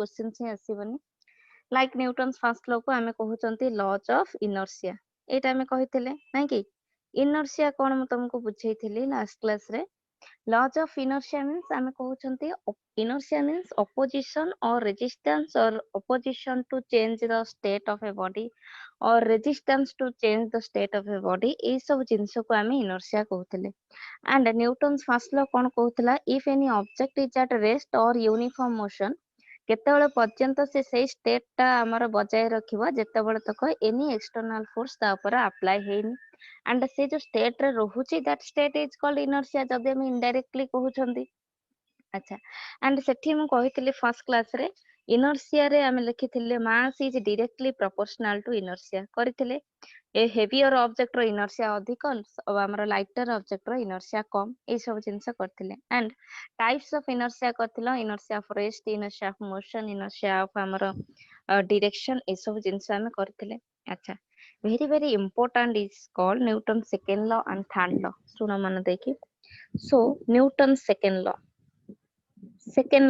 Question ही आसीबनी like Newton's first law को आमे कहउचंती laws of inertia एटा आमे कहिथिले नै कि इनर्शिया कोन म तुमको बुझैथिली लास्ट क्लास रे लॉज ऑफ inertia means आमे कहउचंती inertia means opposition or resistance or opposition to change the state of a body or resistance to change the state of a body ए सब जिंस को आमे inertia कहउथिले and Newton's first law cone कहउथला if any object is at rest or uniform motion केतेबेले पर्यंत से सही state टा हमर बजाय रखिबो जेतेबेले तक एनी एक्सटर्नल फोर्स ता ऊपर अप्लाई हेनी एंड से जो स्टेट रे रहुची that state is called inertia जदि हम इनडायरेक्टली कहउछंती अच्छा एंड सेठी हम कहितली फर्स्ट क्लास रे इनर्शिया रे हम लिखिथिले mass is directly proportional to inertia करिथिले ए हेवियर ऑब्जेक्ट रो इनर्शिया अधिक और हमर लाइटर ऑब्जेक्ट रो इनर्शिया कम ए सब जिंस करथिले एंड टाइप्स ऑफ इनर्शिया करथिलो inertia of rest inertia of motion inertia of हमर डायरेक्शन ए सब जिंस हम करथिले अच्छा very very important is called Newton second law and third law सुनो मन देखि सो न्यूटन सेकंड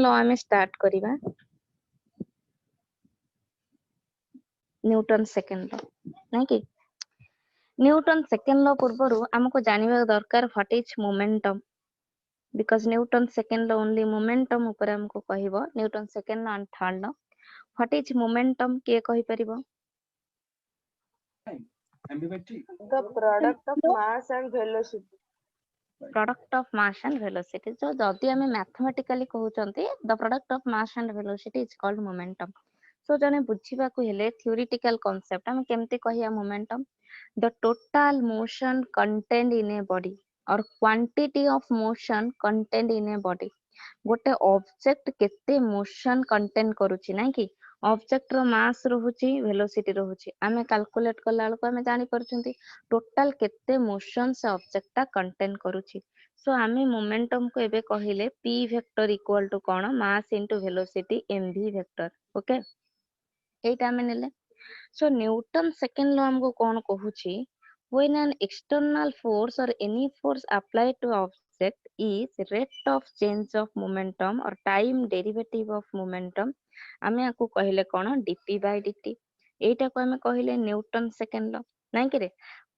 लॉ हमें स्टार्ट करिबा न्यूटन सेकंड लॉ नै कि न्यूटन सेकंड लॉ पूर्वरु हमको जानिबा दरकार what is momentum because Newton second law only momentum ऊपर हमको कहिबो Newton second law and third law what is momentum के कहि परिबो The product of mass and velocity. Product of mass and velocity जो जदी हमें मैथमेटिकली कहउचंती the product of mass and velocity is called momentum so जने बुझिबा को हेले थ्योरेटिकल कांसेप्ट हम केमते कहिया momentum the total motion contained in a body or quantity of motion contained in a body गोटे ऑब्जेक्ट केते मोशन कंटेन करूची नै कि ऑब्जेक्ट रो मास रहूची वेलोसिटी रहूची आमे कैलकुलेट करला को आमे जानि परछंती टोटल केते मोशन से ऑब्जेक्ट ता कंटेन करूची सो आमे मोमेंटम को एबे कहिले p वेक्टर इक्वल टू कोन mass into velocity mv vector okay एटा आमे नेले सो न्यूटन सेकंड लॉ हमको कौन कहूची when an external force or any force applied to object is rate of change of momentum or time derivative of momentum आमे आकु कहिले कोन dp by dt एटा को आमे कहिले न्यूटन सेकंड लॉ नै कि रे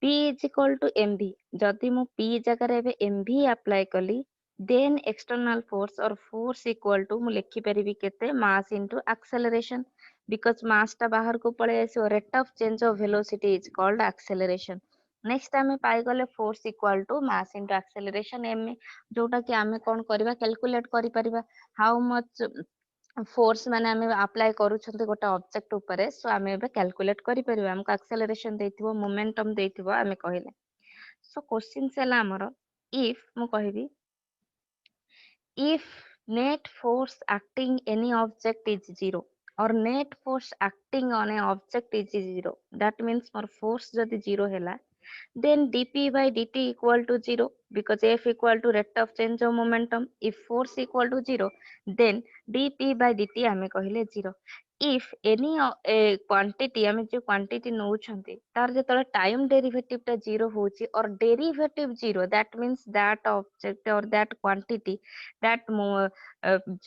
p is equal to mv जदि मु p जगह रे एबे mv अप्लाई कली then external force or force equal to मु लिखि परिबी केते mass into acceleration because mass टा बाहर को पळे आसी rate of change of velocity is called acceleration next आमे पाई गले force equal to mass into acceleration m जोटा कि आमे कोन करबा कैलकुलेट करि परिबा हाउ मच फोर्स माने आमे अप्लाई करू छथि गोटा ऑब्जेक्ट ऊपर सो आमे एबे कैलकुलेट करि परिबा हमको एक्सेलरेशन देथिबो मोमेंटम देथिबो आमे कहिले सो क्वेश्चन सेला हमर इफ मु कहिबी if net force acting any object is zero or net force acting on a object is zero that means for force jodi zero hela then dp by dt equal to 0 because f equal to rate of change of momentum if force equal to 0 then dp by dt ame कहले 0 if any quantity ame जो quantity नौ छंती तार जेतले time derivative ता 0 होची और derivative 0 that means that object or that quantity that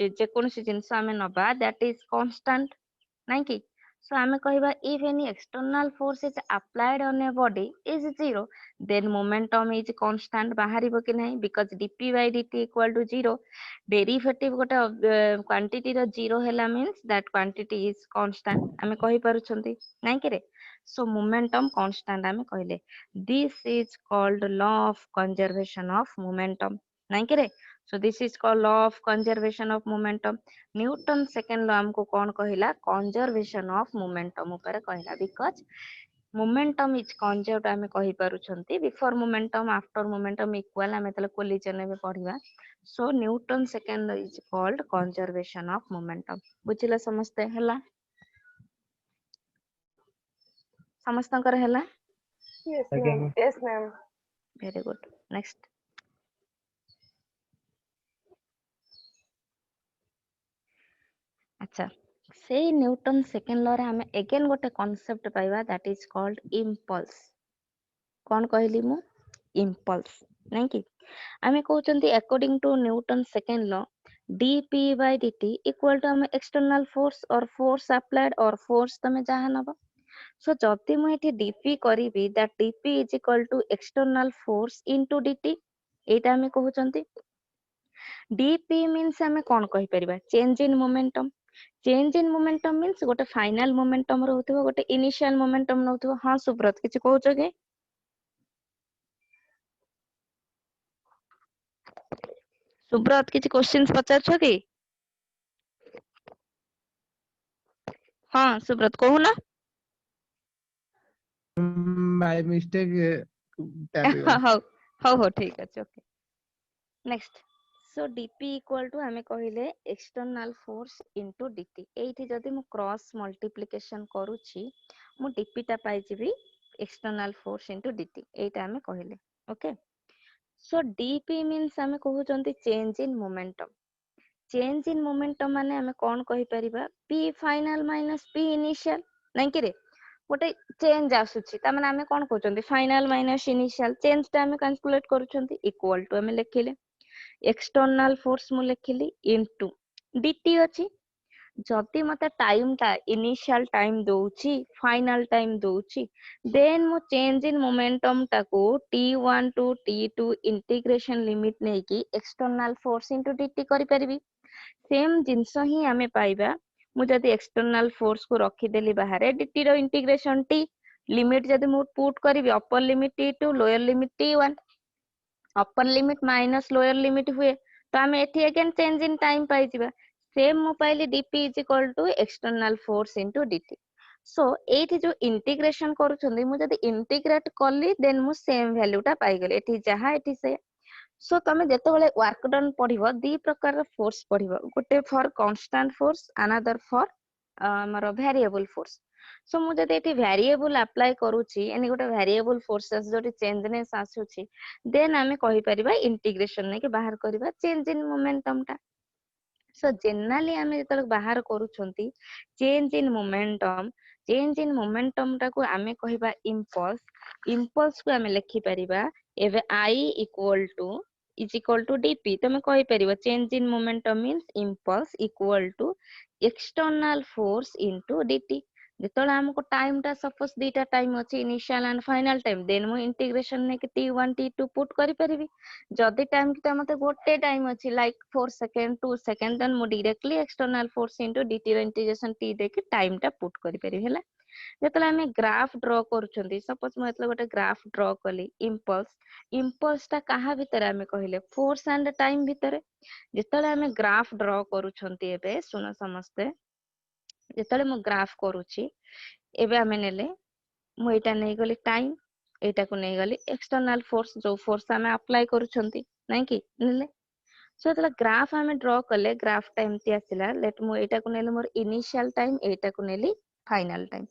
जे कोनसी जिंस आमे नबा that is constant नाइ कि so आमे कहबा if any external force is applied on a body is 0 then momentum is constant बाहरिबो कि नहीं because dp by dt equal to 0 derivative गोटा quantity रो 0 हैला means that quantity is constant आमे कहि पारुछंती नहीं कि रे so momentum constant आमे कहले this is called law of conservation of momentum नहीं कि रे so this is called law of conservation of momentum Newton second law हमको कौन कहिला कंजर्वेशन ऑफ मोमेंटम ऊपर कहिला बिकॉज़ मोमेंटम इज कंजर्व्ड हमें कहि पारुछंती before momentum after momentum equal हमें तले कोलिजन में पढिबा so Newton second law is called conservation of momentum बुझिला समझते हला समस्तंकर हला Yes, ma'am. Yes, ma'am. Very good next अच्छा से न्यूटन सेकंड लॉ रे हमें अगेन गोटे कांसेप्ट पाइबा दैट इज कॉल्ड इंपल्स कौन कहली मु इंपल्स नहीं कि आमे कहउचंती according to Newton second law dp by dt equal to हम external force or force applied or force तमे जहाँ नब सो जदि मु एठी dp करिवि that dp is equal to external force into dt एटा हमें कहउचंती dp means हमें कोन कहि परिबा change in momentum means गोटे फाइनल मोमेंटम रहउथबो गोटे इनिशियल मोमेंटम नउथबो हां सुब्रत किछि कहउछ के सुब्रत किछि क्वेश्चंस पचारछ कि हां सुब्रत कहू ना बाय मिस्टेक टैप हो ହେଇଗଲା हो हो ठीक अछि okay next so dp equal to हमें कहिले एक्सटर्नल फोर्स इनटू dt एठी जदि मु क्रॉस मल्टीप्लिकेशन करूछि मु dp टा पाई जिबी एक्सटर्नल फोर्स इनटू dt एटा हमें कहिले ओके सो dp मींस हमें कहउचंती change in momentum change in momentum माने हमें कोन कहि परिबा p final minus p initial नै कि रे गोटे चेंज आसुछि त माने हमें कोन कहउचंती फाइनल माइनस इनिशियल चेंज टा हमें कैलकुलेट करूछंती इक्वल टू हमें लेखिले एक्सटर्नल फोर्स मु लेखिली इनटू dt अछि जदि मते टाइम टा इनिशियल टाइम दउछि फाइनल टाइम दउछि देन मु चेंज इन मोमेंटम टाको t1 to t2 integration limit नै कि एक्सटर्नल फोर्स इनटू dt करि परिबी सेम जिंस ही हमें पाइबा मु जदि एक्सटर्नल फोर्स को रखी देली बाहर dt रो इंटीग्रेशन t लिमिट जदि मु पुट करिवि upper limit t2 lower limit t1 upper limit minus lower limit हुए तो हमें एठी अगेन चेंज इन टाइम पाई जिबा सेम मु पाइली dp is equal to external force into dt so एठी जो इंटीग्रेशन करूछंदी मु जदि इंटीग्रेट करली देन मु सेम वैल्यू टा पाई गेली एठी जहा एठी से सो तमे जेतेबेले वर्क डन पढिबो दी प्रकार फोर्स पढिबो गोटे for constant force another for हमर वेरिएबल फोर्स सो मु जदि एठी वेरिएबल अप्लाई करूची एनी गोटे वेरिएबल फोर्सेस जोटी चेंजनेस आसुची देन आमे कहि परिबा इंटीग्रेशन नै कि बाहर करबा चेंज इन मोमेंटम टा सो जनरली आमे जतले बाहर करूछंती चेंज इन मोमेंटम टा को आमे कहिबा इंपल्स को आमे लिखि परिबा एवे I equal to is equal to dp तमे कहि परिबा change in momentum means impulse equal to external force into dt जेतले हमको टाइम टा सपोज दीटा टाइम अछि initial and final time then मु इंटीग्रेशन ने कि t1 t2 पुट करि परिबी जदि टाइम कि मते गोटे टाइम अछि लाइक 4 सेकंड 2 सेकंड देन मु directly external force into dt रो इंटीग्रेशन t दे कि टाइम टा पुट करि परिबी हैला जेतले हमें ग्राफ ड्रॉ करूछंती सपोज मु एतले गोटे ग्राफ ड्रॉ कली इंपल्स ता कहा भितरे हमें कहिले फोर्स एंड टाइम भितरे जेतले हमें ग्राफ ड्रॉ करूछंती एबे सुनो समस्ते जेतले मु ग्राफ करूची एबे हमें नेले मु एटा नै गली टाइम एटा को नै गली एक्सटर्नल फोर्स जो फोर्स हमें अप्लाई करूछंती नै कि नेले सो जेतले ग्राफ हमें ड्रॉ कले ग्राफ टा एम्ति आसिला लेट मु एटा को नेले मोर इनिशियल टाइम एटा को नेली फाइनल टाइम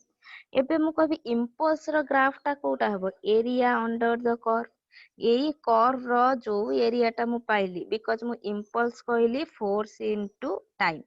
एबे मु कहबी इंपल्स रो ग्राफ टा कोटा हबो एरिया अंडर द कर्व एई कर्व रो जो एरिया टा मु पाइली बिकॉज़ मु इंपल्स कहली force into time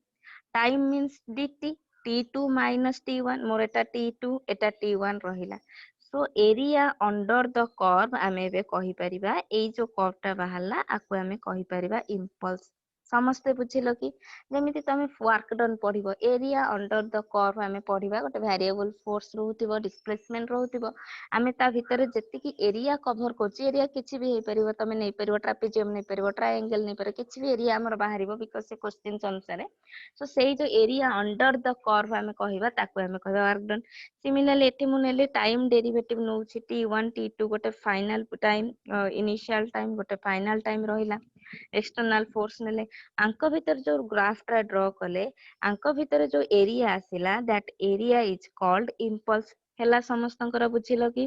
time means dt t2 minus t1 मोर एटा t2 एटा t1 रहिला so area under the curve आमे एबे कहि परिबा एई जो कर्व टा बाहरला आकु आमे कहि परिबा इंपल्स समस्ते बुझिलो कि जेमिति तमे वर्क डन पढिबो एरिया अंडर द कर्व आमे पढिबा गोटे वेरिएबल फोर्स रहउतिबो डिस्प्लेसमेंट रहउतिबो आमे ता भितरे जेतिकी एरिया कवर करछि एरिया किछि भी हे परिबो तमे नै परिबो ट्रापेजियम नै परिबो ट्रायंगल नै परिबो किछि भी एरिया हमर बाहरिबो बिकॉज़ से क्वेश्चन अनुसार सो सेई जो एरिया अंडर द कर्व आमे कहिबा ताकू आमे कहिबा वर्क डन सिमिलरली एठी मु नेली टाइम डेरिवेटिव नउछि t1 t2 गोटे फाइनल टाइम इनिशियल टाइम गोटे फाइनल टाइम रहिला एक्सटर्नल फोर्स नेले आंको भीतर जो ग्राफ टा ड्रॉ कले आंको भीतर जो एरिया आसिला that area is called impulse हैला समस्तंकर बुझिलो कि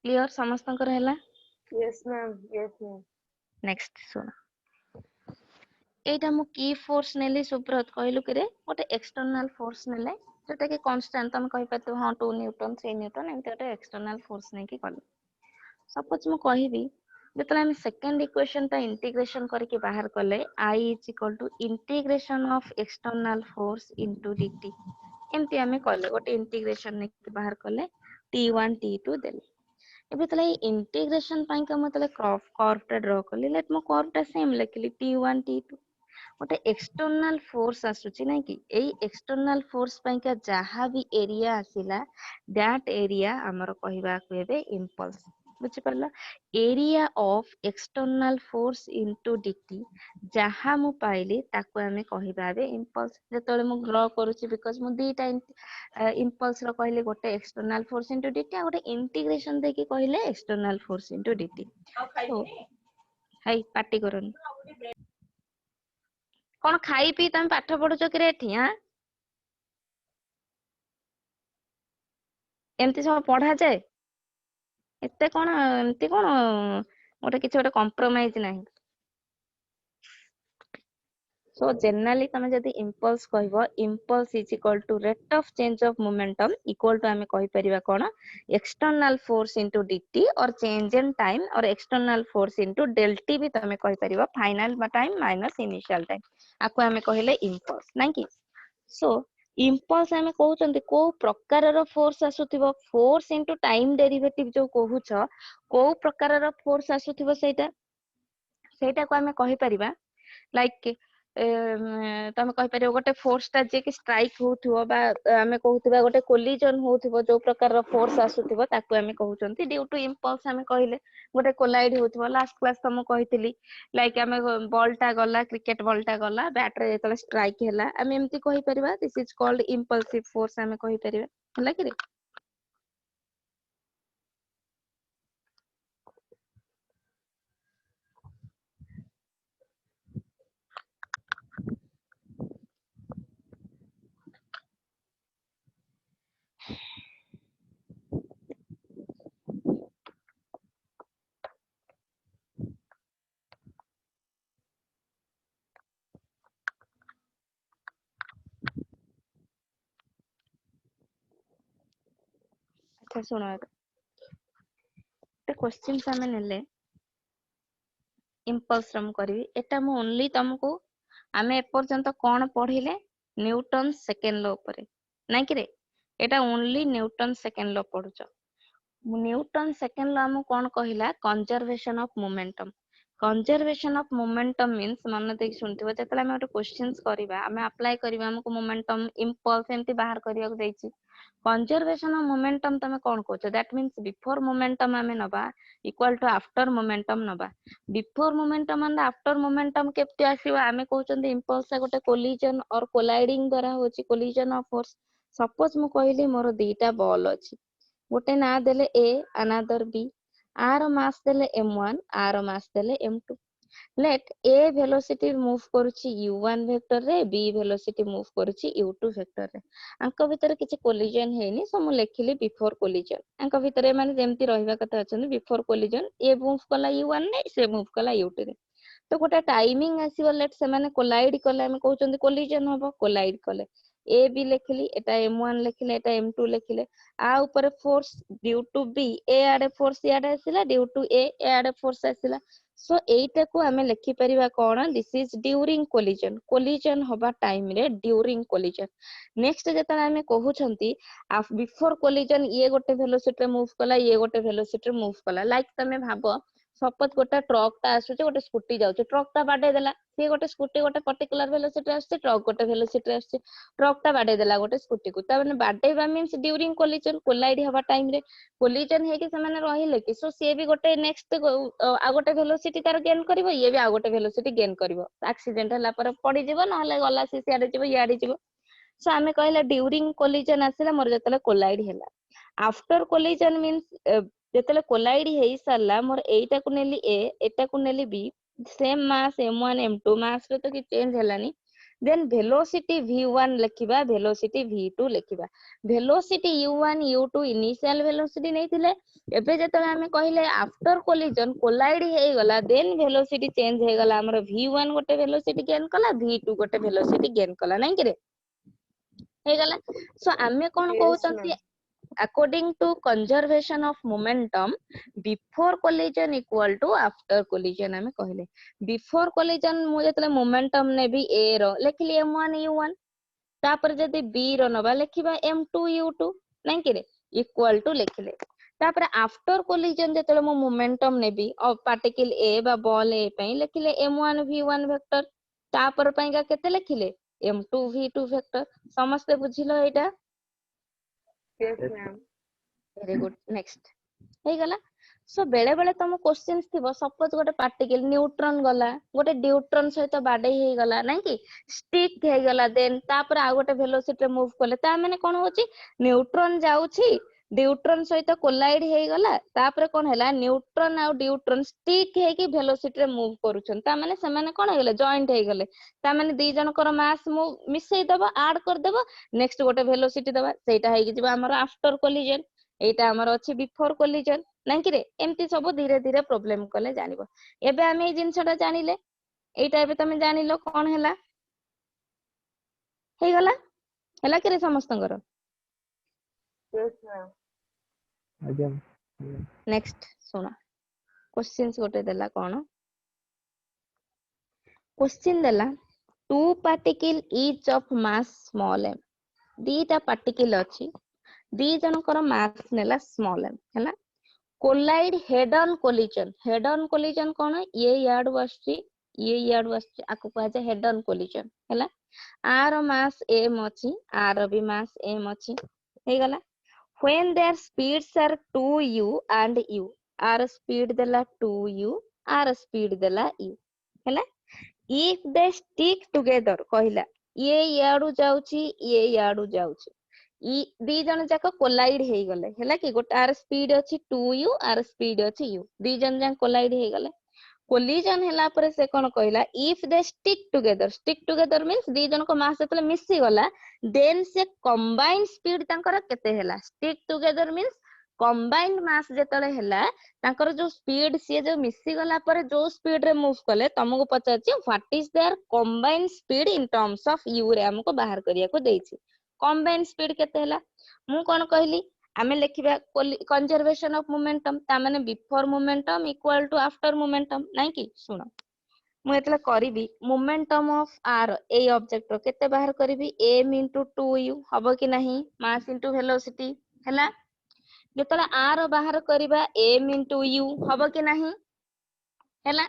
क्लियर समस्तंकर हैला Yes, ma'am. Yes, ma'am. Next सुन एटा मु की फोर्स नेली सुब्रत कहलु कि रे गोटे एक्सटर्नल फोर्स नेले जोटा कि कांस्टेंट तम कहि पतो हां 2 न्यूटन 3 न्यूटन एमते गोटे एक्सटर्नल फोर्स नै कि कल सपोज मु कहिबी जेतले हम सेकंड इक्वेशन ता इंटीग्रेशन करके बाहर करले I is equal to integration of external force into dt एमती हमें कहले गोटे इंटीग्रेशन ने बाहर करले t1 t2 देले ଏବେ तले इंटीग्रेशन पाई का मैं तले कर्व टा ड्रॉ कली लेट मो कर्व टा सेम लिखली t1 t2 गोटे एक्सटर्नल फोर्स आसुची ना कि एई एक्सटर्नल फोर्स पाई का जहा भी एरिया आसिला दैट एरिया हमर कहिबा को हेबे इंपल्स बुझि परला area of external force into dt जहा मु पाइली ताको हमें कहिबा बे इंपल्स जेतले मु ड्रॉ करूची बिकॉज़ मु दीटा इंपल्स रो कहले गोटे एक्सटर्नल फोर्स इनटू dt गोटे इंटीग्रेशन दे के कहले एक्सटर्नल फोर्स इनटू dt सो हाय पार्टी करन कौन खाई पी तमे पाठ पढुछ कि रे एठी हां एमती सब पढ़ा जाए एते कौन एमती कौन गोटे किछि गोटे कॉम्प्रोमाइज नाही सो जनरली तमे जदी इंपल्स कहबो impulse is equal to rate of change of momentum equal to हमें कहि परिबा कोन एक्सटर्नल फोर्स इनटू dt और चेंज इन टाइम और external force into del t भी तमे कहि परिबा final time minus initial time आको हमें कहले इंपल्स नाही कि सो इंपल्स हमें कहउचंती को प्रकार रो फोर्स आसुथिबो फोर्स इनटू टाइम डेरिवेटिव जो कहउछ को प्रकार रो फोर्स आसुथिबो सेटा को हमें कहि परिबा लाइक तमे कहि परिबो गोटे फोर्स ता जे कि स्ट्राइक होउथिबो बा हमें कहउथिबा गोटे कोलिजन होउथिबो जो प्रकार रो फोर्स आसुथिबो ताको हमें कहउचंती ड्यू टू इंपल्स हमें कहिले गोटे कोलाइड होउथिबो लास्ट क्लास तम कहितली लाइक हमें बॉल ता गला क्रिकेट बॉल ता गला बैट रे जेतले स्ट्राइक हैला हमें एम्ति कहि परिबा this is called impulsive force हमें कहि परिबा होला कि रे अच्छा सुनो एक क्वेश्चंस हमें नेले इंपल्स रम करबी एटा मु ओनली तुमको आमे एपर्यंत कोन पढिले न्यूटन सेकंड लॉ ऊपर नै कि रे एटा ओनली न्यूटन सेकंड लॉ पढुछ न्यूटन सेकंड लॉ हम कोन कहिला conservation of momentum conservation of momentum means मन देख सुनथिबो जतले हम एक क्वेश्चंस करबा हमें अप्लाई करबा हमको मोमेंटम इंपल्स एम्ति बाहर करिया को दैछि कंजर्वेशन ऑफ मोमेंटम तमे कोन कहछ दैट मींस बिफोर मोमेंटम हमें नबा इक्वल टू आफ्टर मोमेंटम नबा before momentum and after momentum केप्ति आसीबा हमें कहउचंदी इंपल्स गोटे कोलिजन और कोलाइडिंग द्वारा होची कोलिजन ऑफ फोर्स सपोज मु कहली मोर दीटा बॉल अछि गोटे ना देले ए अनदर बी आर मास देले m1 आर मास देले m2 लेट ए वेलोसिटी मूव करूची u1 वेक्टर रे बी वेलोसिटी मूव करूची u2 वेक्टर रे अंक भितर किछि कोलिजन हेनी सो मु लेखिली बिफोर कोलिजन अंक भितर माने जेमति रहिबा कथा अछन बिफोर कोलिजन ए मूव कला u1 ने से मूव कला u2 रे तो गोटे टाइमिंग आसीबो लेट से माने कोलाइड कले हम कहउचंदी कोलिजन हबो कोलाइड कले A B लेखिली Etah m1 लेखिले Etah m2 लेखिले आ ऊपर force due to be A Ade force याडे आसीला due to A Ade force आसीला सो एटा को हमें लिखि परिबा cone this is during collision होबा टाइम रे ड्यूरिंग कोलिजन नेक्स्ट जेतले हमें कहउछंती बिफोर कोलिजन ये गोटे वेलोसिटी रे मूव कला ये गोटे वेलोसिटी रे मूव कला लाइक तमे भाबो सपोज गोटे ट्रक ता आसुचे गोटे स्कूटी जाउचे ट्रक ता बाडे देला से गोटे स्कूटी गोटे पर्टिकुलर वेलोसिटी आसुचे ट्रक गोटे वेलोसिटी आसुचे ट्रक ता बाडे देला गोटे स्कूटी को ता माने बाडेबा मींस ड्यूरिंग कोलिजन कोलाइड हवा टाइम रे कोलिजन हे कि से माने रहिले कि सो से भी गोटे नेक्स्ट आ गोटे वेलोसिटी तार गेन करिवो ये भी आ गोटे वेलोसिटी गेन करिवो एक्सीडेंट हला पर पड़ी जिवो न हले गला से सियाडे जिवो याडे जिवो सो हमें कहला ड्यूरिंग कोलिजन आसिला मोर जतले कोलाइड हैला आफ्टर कोलिजन मींस जतले कोलाइड हेई सरला मोर एटा को नेली ए एटा को नेली B same mass m1 m2 मास रे तो कि चेंज हलानी देन वेलोसिटी v1 लिखिबा वेलोसिटी v2 लिखिबा velocity u1 u2 initial velocity नैथिले एबे जतले हमें कहले आफ्टर कोलिजन कोलाइड हेई गला देन वेलोसिटी चेंज हे गला हमर v1 गोटे वेलोसिटी गेन कला v2 गोटे वेलोसिटी गेन कला नै कि रे हे गला सो हमें कोन Yes, कहउचंती ma'am. according to conservation of momentum before collision equal to after collision हमें कहले before collision मु जतले momentum ने भी a रो लेखिली m1 u1 तापर जदी b रो नबा लेखिबा m2 u2 नै कि रे इक्वल टू लेखिले तापर आफ्टर कोलिजन जेतले मो momentum navy of particle A बा बॉल ए पई लिखिले m1 v1 वेक्टर तापर पईगा केते लिखिले m2 v2 वेक्टर समस्त बुझिलो एटा Yes, ma'am. Very good next हे गला सो बेले बेले तुम क्वेश्चंस थिबो सपोज गोटे पार्टिकल न्यूट्रॉन गला गोटे ड्यूट्रॉन सहित बाडे हे गला नै कि स्टिक हे गला देन तापर आ गोटे वेलोसिटी रे मूव करले ता माने कोन होची न्यूट्रॉन जाउची ड्यूट्रॉन सहित कोलाइड हे गला तापर कोन हैला न्यूट्रॉन आ ड्यूट्रॉन स्टिक हे कि वेलोसिटी रे मूव करूछन ता माने से माने कोन हे गले जॉइंट हे गले ता माने दी जनकर मास मूव मिसई दबो ऐड कर देबो नेक्स्ट गोटे वेलोसिटी दबा सेटा हे कि जिबा हमर आफ्टर कोलिजन एटा हमर अछि बिफोर कोलिजन नै कि रे एमती सब धीरे धीरे प्रॉब्लम कले जानिबो एबे हम ए जिंसटा जानिले एटा एबे तमे जानिलो कोन हैला हे गला हैला कि रे समस्तंगर Yes, ma'am. ଆଜ୍ଞା नेक्स्ट सुना क्वेश्चंस गोटे देला कोन क्वेश्चन देला two particle each of mass small m दीटा पार्टिकल अछि दी जनकर मास नेला स्मॉल m हैला कोलाइड हेड ऑन कोलिजन कोन ये याड वास्ची ये याड वास्ची आको कहा जाय हेड ऑन कोलिजन हैला आर मास m अछि आर भी मास m अछि हे गला when their speeds are 2u and u r speed देला 2u r speed देला u हैला if they stick together कहला ये याडू जाउची ये याडू जाउची ई दी जन जाक कोलाइड हे गले हैला कि गोटे आर स्पीड अछि 2u आर स्पीड अछि u दी जन जा कोलाइड हे गले कोलिजन हैला पर से कोन कहला if they stick together means दी जन को मास जतले मिसी गला देन से कंबाइन स्पीड तांकर केते हैला स्टिक टुगेदर मींस कंबाइंड मास जेतले हैला तांकर जो स्पीड से जो मिसी गला पर जो स्पीड रे मूव कले तुमको पचाछि what is their combined speed in terms of u रे हमको बाहर करिया को देछि कंबाइंड स्पीड केते हैला मु कोन कहली आमे लेखिबा कंजर्वेशन ऑफ मोमेंटम ता माने before momentum equal to after momentum नै कि सुनो मु एतले करिबी मोमेंटम ऑफ आर ए ऑब्जेक्ट रो केते बाहर करिबी m into 2u हबो कि नहीं मास into वेलोसिटी हैला जेतले आर बाहर करिबा m into u हबो कि नहीं हैला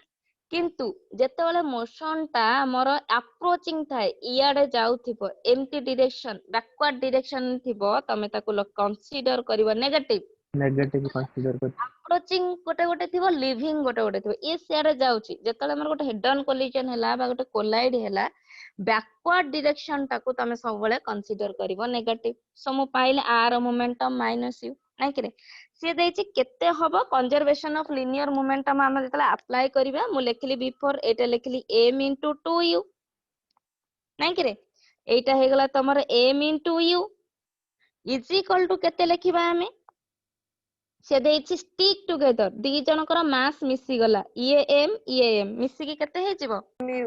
किंतु जेतेबेले मोशन ता हमर अप्रोचिंग थाए इयाडे जाउथिबो एम्प्टी डायरेक्शन बैकवर्ड डायरेक्शन थिबो तमे ताको कंसीडर करिवो नेगेटिव नेगेटिव कंसीडर कर अप्रोचिंग गोटे गोटे थिबो लिविंग गोटे गोटे थिबो ए सियाडे जाउची जेतले हमर गोटे हेड ऑन कोलिजन हैला बा गोटे कोलाइड हैला बैकवर्ड डायरेक्शन ताको तमे सब बेले कंसीडर करिवो नेगेटिव सो मु पाइले आर मोमेंटम माइनस यू नै कि रे से देछि केते हबो कंजर्वेशन ऑफ लिनियर मोमेंटम हम जेतले अप्लाई करिबा मु लेखिली बिफोर एटा लेखिली m into 2u नै कि रे एटा हे गला तमर m into u is equal to केते लेखिबा हमें से देछि स्टिक टुगेदर दी जनकर मास मिसी गला ये m मिसी के केते हे जिवो mu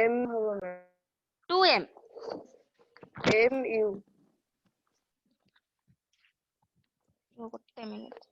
m हबो ma'am 2m mu गोटे मिनिट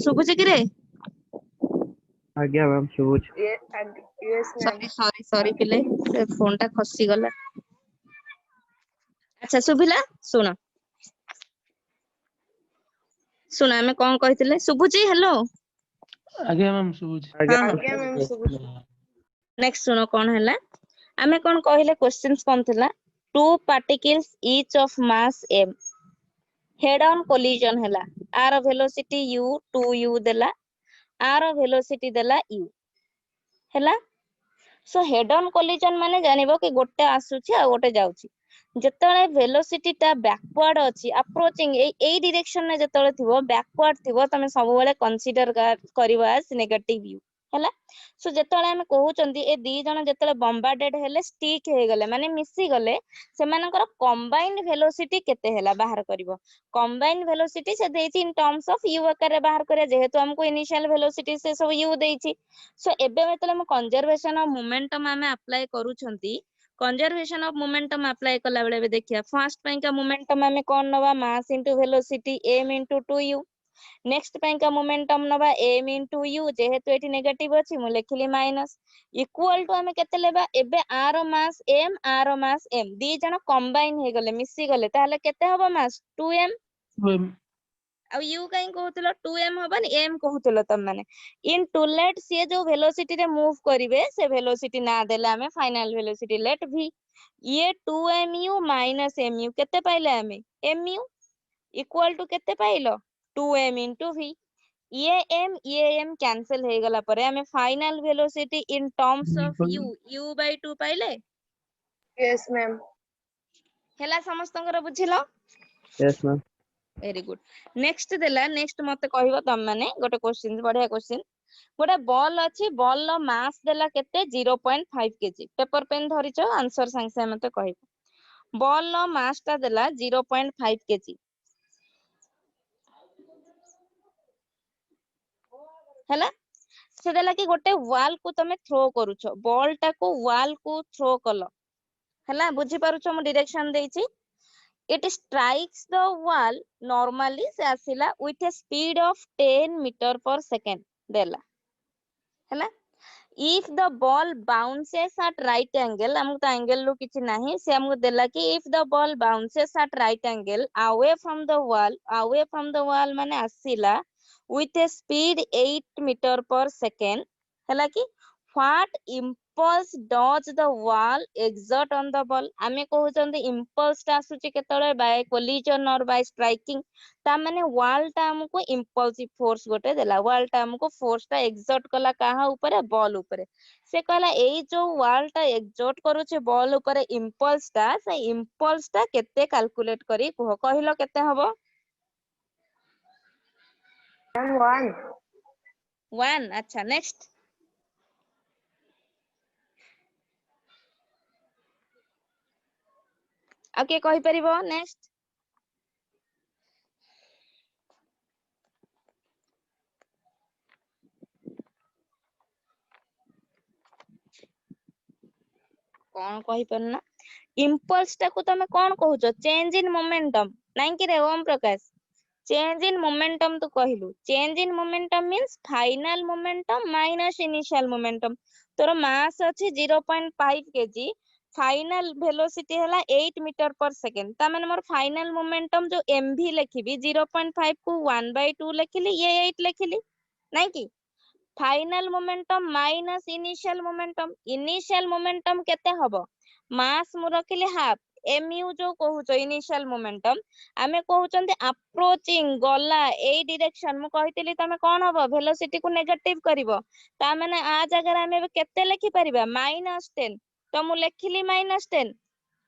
ଶୁଭୁଛି କି ରେ? ଆଜ୍ଞା ମ୍ୟାମ୍ ଶୁଭୁଛି। yes ma'am. ସରି ପିଲେ, ସେ ଫୋନ ଟା ଖସିଗଲା। ଆଚ୍ଛା ଶୁଭିଲା? ଶୁଣ ଆମେ କଣ କହିଥିଲେ? ଶୁଭୁଛି? ହ୍ୟାଲୋ। ଆଜ୍ଞା ମ୍ୟାମ୍ ଶୁଭୁଛି। ଆଜ୍ଞା ଆଜ୍ଞା ma'am ଶୁଭୁଛି। ନେକ୍ସଟ ଶୁଣ କଣ ହେଲା। ଆମେ କଣ କହିଲେ କ୍ୱେଶ୍ଚିନ୍ସ କଣ ଥିଲା? Two particles each of mass m head on collision ହେଲା। ଆର ଭେଲୋସିଟି u 2u ଦେଲା, ଆର ଭେଲୋସିଟି ଦେଲା u ହେଲା। ସୋ ହେଡ୍ ଅନ୍ କୋଲିଜନ ମାନେ ଜାଣିବ କି ଗୋଟେ ଆସୁଛି ଆଉ ଗୋଟେ ଯାଉଛି। ଯେତେବେଳେ ଭେଲୋସିଟି ଟା ବ୍ୟାକୱାର୍ଡ ଅଛି, ଆପ୍ରୋଚିଂ ଏଇ ଡିରେକ୍ସନ ରେ ଯେତେବେଳେ ଥିବ, ବ୍ୟାକୱାର୍ଡ ଥିବ, ତମେ ସବୁବେଳେ କନସିଡର କରିବ ଆଜ୍ ନେଗେଟିଭ u ହେଲା। ସୋ ଯେତେବେଳେ ଆମେ କହୁଛନ୍ତି ଏ ଦି ଜଣ ଯେତେବେଳେ ବମ୍ବାର୍ଡେଡ ହେଲେ, ଷ୍ଟିକ୍ ହେଇଗଲେ ମାନେ ମିଶିଗଲେ, ସେମାନଙ୍କର କମ୍ବାଇନ୍ଡ ଭେଲୋସିଟି କେତେ ହେଲା ବାହାର କରିବ। କମ୍ବାଇନ୍ଡ ଭେଲୋସିଟି ସେ ଦେଇଛି ଇନ ଟର୍ମସ୍ ଅଫ u ଆକାରରେ ବାହାର କରିବା, ଯେହେତୁ ଆମକୁ ଇନିशिଆଲ ଭେଲୋସିଟି ସେ ସବୁ u ଦେଇଛି। ସୋ ଏବେ ଯେତେବେଳେ ଆମେ କନଜରଭେସନ ଅଫ ମୋମେଣ୍ଟମ ଆମେ ଆପ୍ଲାଏ କରୁଛନ୍ତି, କନଜରଭେସନ ଅଫ ମୋମେଣ୍ଟମ ଆପ୍ଲାଏ କଲା ବେଳେ ଏବେ ଦେଖିବା, ଫାର୍ଷ୍ଟ ପାଇଁକା ମୋମେଣ୍ଟମ ଆମେ କଣ ନବା? ମାସ୍ ଇንଟୁ ଭେଲୋସିଟି m ଇንଟୁ 2u। ନେକ୍ସଟ ପାଇଁକା ମୋମେଣ୍ଟମ ନବା m ଇନ୍ଟୁ u, ଯେହେତୁ ଏଠି ନେଗେଟିଭ ଅଛି ମୁଁ ଲେଖିଲି ମାଇନସ, ଇକ୍ୱାଲ ଟୁ ଆମେ କେତେ ଲେବା? ଏବେ ଆର ମାସ୍ m, ଆର ମାସ୍ m, ଦି ଜଣ କମ୍ବାଇନ ହେଇଗଲେ, ମିଶିଗଲେ, ତାହେଲେ କେତେ ହବ ମାସ୍? 2m। ଆଉ u କାଇଁ କହୁଥିଲ? 2m ହବନି, m କହୁଥିଲ ତମମାନେ। ଇନ ଟୁ ଲେଟ୍ ସିଏ ଯୋଉ ଭେଲୋସିଟି ରେ ମୁଭ କରିବେ, ସେ ଭେଲୋସିଟି ନା ଦେଲେ ଆମେ ଫାଇନାଲ ଭେଲୋସିଟି ଲେଟ୍ v। ଇଏ 2mu ମାଇନସ mu କେତେ ପାଇଲେ ଆମେ? mu ଇକ୍ୱାଲ ଟୁ କେତେ ପାଇଲ? 2m into v। ଇଏ m କ୍ୟାନସେଲ ହେଇଗଲା ପରେ ଆମେ final velocity in terms of u by 2 ପାଇଲେ। yes ma'am. ହେଲା ସମସ୍ତଙ୍କର ବୁଝିଲ? yes ma'am. Very good. Next ଦେଲା, ନେକ୍ସଟ ମତେ କହିବ ତମ ମାନେ ଗୋଟେ କ୍ୱେଶ୍ଚିନ୍, ବଢିଆ କ୍ୱେଶ୍ଚିନ୍। ଗୋଟେ ବଲ୍ ଅଛି, ବଲ୍ ର ମାସ୍ ଦେଲା କେତେ? 0.5 kg। ପେପର ପେନ୍ ଧରିଛ, ଆନ୍ସର ସାଙ୍ଗେ ସାଙ୍ଗେ ମତେ କହିବ। ବଲ୍ ର ମାସ୍ ଟା ଦେଲା 0.5 kg ହେଲା। ସେ ଦେଲା କି ଗୋଟେ ୱାଲ୍ କୁ ତମେ ଥ୍ରୋ କରୁଛ, ବଲ୍ ଟାକୁ ୱାଲ୍ କୁ ଥ୍ରୋ କଲ ହେଲା। ବୁଝିପାରୁଛ ମୁଁ ଡିରେକ୍ସନ ଦେଇଛି? It strikes the wall normally, ସେ ଆସିଲା with a speed of 10 meter per second ଦେଲା ହେଲା। if the ball bounces at right angle, ଆମକୁ ତ angle ରୁ କିଛି ନାହିଁ, ସେ ଆମକୁ ଦେଲା କି if the ball bounces at right angle away from the wall ମାନେ ଆସିଲା with a speed 8 meter per second ହେଲା କି what impulse does the wall exert on the ball? ଆମେ କହୁଛନ୍ତି impulse ଟା ଆସୁଛି କେତେବେଳେ? by collision or by striking। ତା ମାନେ wall ଟା ଆମକୁ impulsive force ଗୋଟେ ଦେଲା, wall ଟା ଆମକୁ force ଟା exert କଲା କାହା ଉପରେ? ball ଉପରେ। ସେ କହିଲା ଏଇ ଯୋଉ wall ଟା exert କରୁଛି ball ଉପରେ impulse ଟା, ସେ impulse ଟା କେତେ calculate କରି କୁହ, କହିଲ କେତେ ହବ? 1 1। ଆଚ୍ଛା ନେକ୍ସଟ। ଆଉ କିଏ କହିପାରିବ? ନେକ୍ସଟ। କଣ କହିପାରୁନା? ଇମ୍ପଲ୍ସ ଟାକୁ ତମେ କଣ କହୁଛ? ଚେଞ୍ଜ ଇନ ମୋମେଣ୍ଟମ, ନାଇଁ କି ରେ ଓମ ପ୍ରକାଶ? ଚେଞ୍ଜ ଇନ ମୋମେଣ୍ଟମ ତୁ କହିଲୁ। ଚେଞ୍ଜ ଇନ ମୋମେଣ୍ଟମ ମିନ୍ସ ଫାଇନାଲ ମୋମେଣ୍ଟମ ମାଇନସ ଇନିशिଆଲ ମୋମେଣ୍ଟମ। ତୋର ମାସ୍ ଅଛି 0.5 kg, ଫାଇନାଲ ଭେଲୋସିଟି ହେଲା 8 ମିଟର per second। ତା ମାନେ ମୋର ଫାଇନାଲ ମୋମେଣ୍ଟମ ଯୋଉ mv ଲେଖିବି, 0.5 କୁ 1/2 ଲେଖିଲି, ଇଏ 8 ଲେଖିଲି, ନାଇଁ କି? ଫାଇନାଲ ମୋମେଣ୍ଟମ ମାଇନସ ଇନିशिଆଲ ମୋମେଣ୍ଟମ, ଇନିशिଆଲ ମୋମେଣ୍ଟମ କେତେ ହବ? ମାସ୍ ମୁଁ ରଖିଲି ହାଫ, mu ଯୋଉ କହୁଛ ଇନିशिଆଲ ମୋମେଣ୍ଟମ, ଆମେ କହୁଛନ୍ତି ଆପ୍ରୋଚିଂ, ଗଲା ଏଇ ଡିରେକ୍ସନ। ମୁଁ କହିଥିଲି ତମେ କଣ ହବ? ଭେଲୋସିଟି କୁ ନେଗେଟିଭ କରିବ। ତା ମାନେ ଆ ଜାଗାରେ ଆମେ ଏବେ କେତେ ଲେଖିପାରିବା? -10। ତ ମୁଁ ଲେଖିଲି -10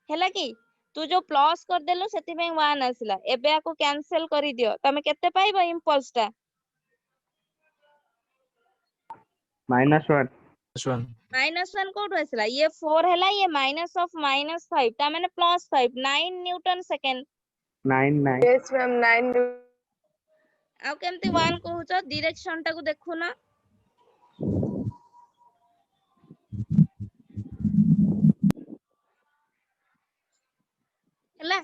ହେଲା କି? ତୁ ଯୋଉ ପ୍ଲସ କରିଦେଲୁ ସେଥିପାଇଁ 1 ଆସିଲା। ଏବେ ଆକୁ କ୍ୟାନସେଲ କରିଦିଅ, ତମେ କେତେ ପାଇବ ଇମ୍ପଲ୍ସ ଟା? -1। -1 କୋଉଠୁ ଆସିଲା? ଇଏ 4 ହେଲା, ଇଏ ମାଇନସ ଅଫ -5, ତା ମାନେ +5, 9 ନ୍यूटन ସେକେଣ୍ଡ। 9। yes ma'am 9 ଆଉ କେମିତି 1 କହୁଛ? ଡିରେକ୍ସନ ଟାକୁ ଦେଖୁନ। ହେଲା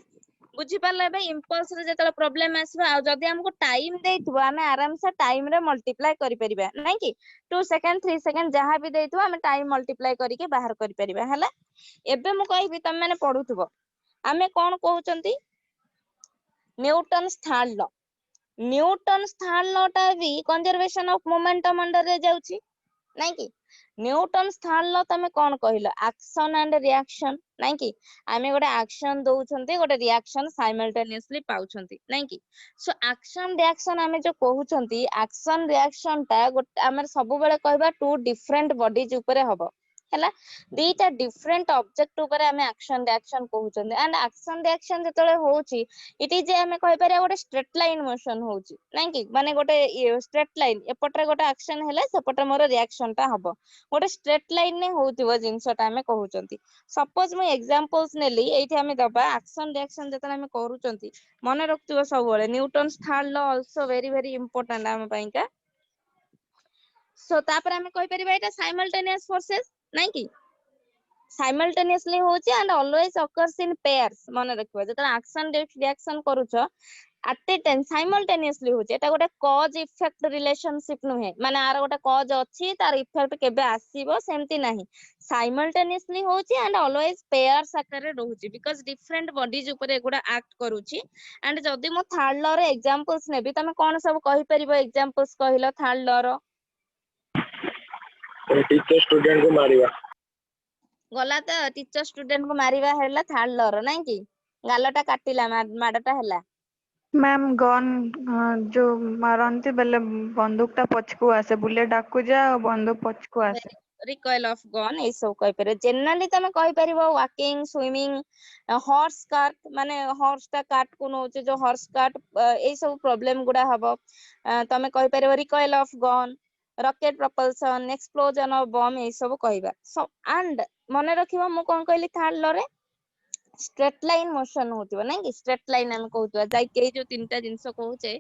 बुझी पाले बे इम्पल्स रे जेतले प्रॉब्लम आसीबा आ जदी हमको टाइम देइथबो हमें आराम से टाइम रे मल्टीप्लाई करि परिबा नै कि 2 सेकंड 3 सेकंड जहां भी देइथबो हमें टाइम मल्टीप्लाई करिके बाहर करि परिबा हला एबे मु कहबी तम माने पढुथबो हमें कोन कहउचंती Newton's third law Newton's third law टा भी कंजर्वेशन ऑफ मोमेंटम अंडर रे जाउची नै कि न्यूटन्स थर्ड लॉ तमे कोन कहिलो एक्शन एंड रिएक्शन नै कि आमे गोटे एक्शन दउछंती गोटे रिएक्शन साइमल्टेनियसली पाउछंती नै कि सो एक्शन रिएक्शन आमे जो कहउछंती एक्शन रिएक्शन ता गोटे आमे सब बेले कहबा टू डिफरेंट बॉडीज ऊपर हबो हैला दीटा डिफरेंट ऑब्जेक्ट ऊपर आमे एक्शन रिएक्शन कहउछंती एंड एक्शन रिएक्शन जेतले होउची इट इज आमे कहि पारे गोटे स्ट्रेट लाइन मोशन होउची नै कि माने गोटे स्ट्रेट लाइन एपटरे गोटे एक्शन हैला सेपटरे मोर रिएक्शन ता हबो गोटे स्ट्रेट लाइन ने होउतिबो जिंसटा आमे कहउचंती सपोज मु एग्जांपल्स नेली एठी आमे दबा एक्शन रिएक्शन जेतले आमे करूचंती मने रखतिबो सब बेले Newton's third law also very important आमे पइका सो तापर आमे कहि परिबा एटा साइमल्टेनियस फोर्सेस नै कि साइमल्टेनियसली होउची and always occurs in pairs मने रखिबो जेतले एक्शन रिएक्शन करूछ at a time simultaneously होचे एटा गोटे कॉज इफेक्ट रिलेशनशिप नुहे माने आर गोटे कॉज अछि तार इफेक्ट केबे आसीबो सेमति नाही साइमल्टेनियसली होची एंड ऑलवेज पेयर्स आकार रे रहूची बिकॉज़ डिफरेंट बॉडीज ऊपर एगुडा एक्ट करूची एंड जदी मो थर्ड लॉ रे एग्जांपल्स नेबी तमे कोन सब कहि परिबो एग्जांपल्स कहिलो थर्ड लॉ रो टीचर स्टूडेंट को मारिबा गला त टीचर स्टूडेंट को मारिबा हैला थर्ड लॉ रो नै कि गालटा काटिला माडटा हैला मैम गन जो मारंती बेले बंदूक टा पछकू आसे बुलेट डाकू जा बंदूक पछकू आसे रिकॉइल ऑफ गन ए सब कहि पारे जनरली तमे कहि परिबो वॉकिंग स्विमिंग हॉर्स कार्ट माने हॉर्स टा काट को नोचे जो हॉर्स कार्ट ए सब प्रॉब्लम गुडा हबो तमे कहि परिबो recoil of gun rocket propulsion explosion of bomb ए सब कहिबा सो एंड मने रखिबो मु कोन कहली थर्ड लॉ रे स्ट्रेट लाइन मोशन होतिबो नै कि स्ट्रेट लाइन हम कहउतबा जाई के जो तीनटा जिंस कहउचे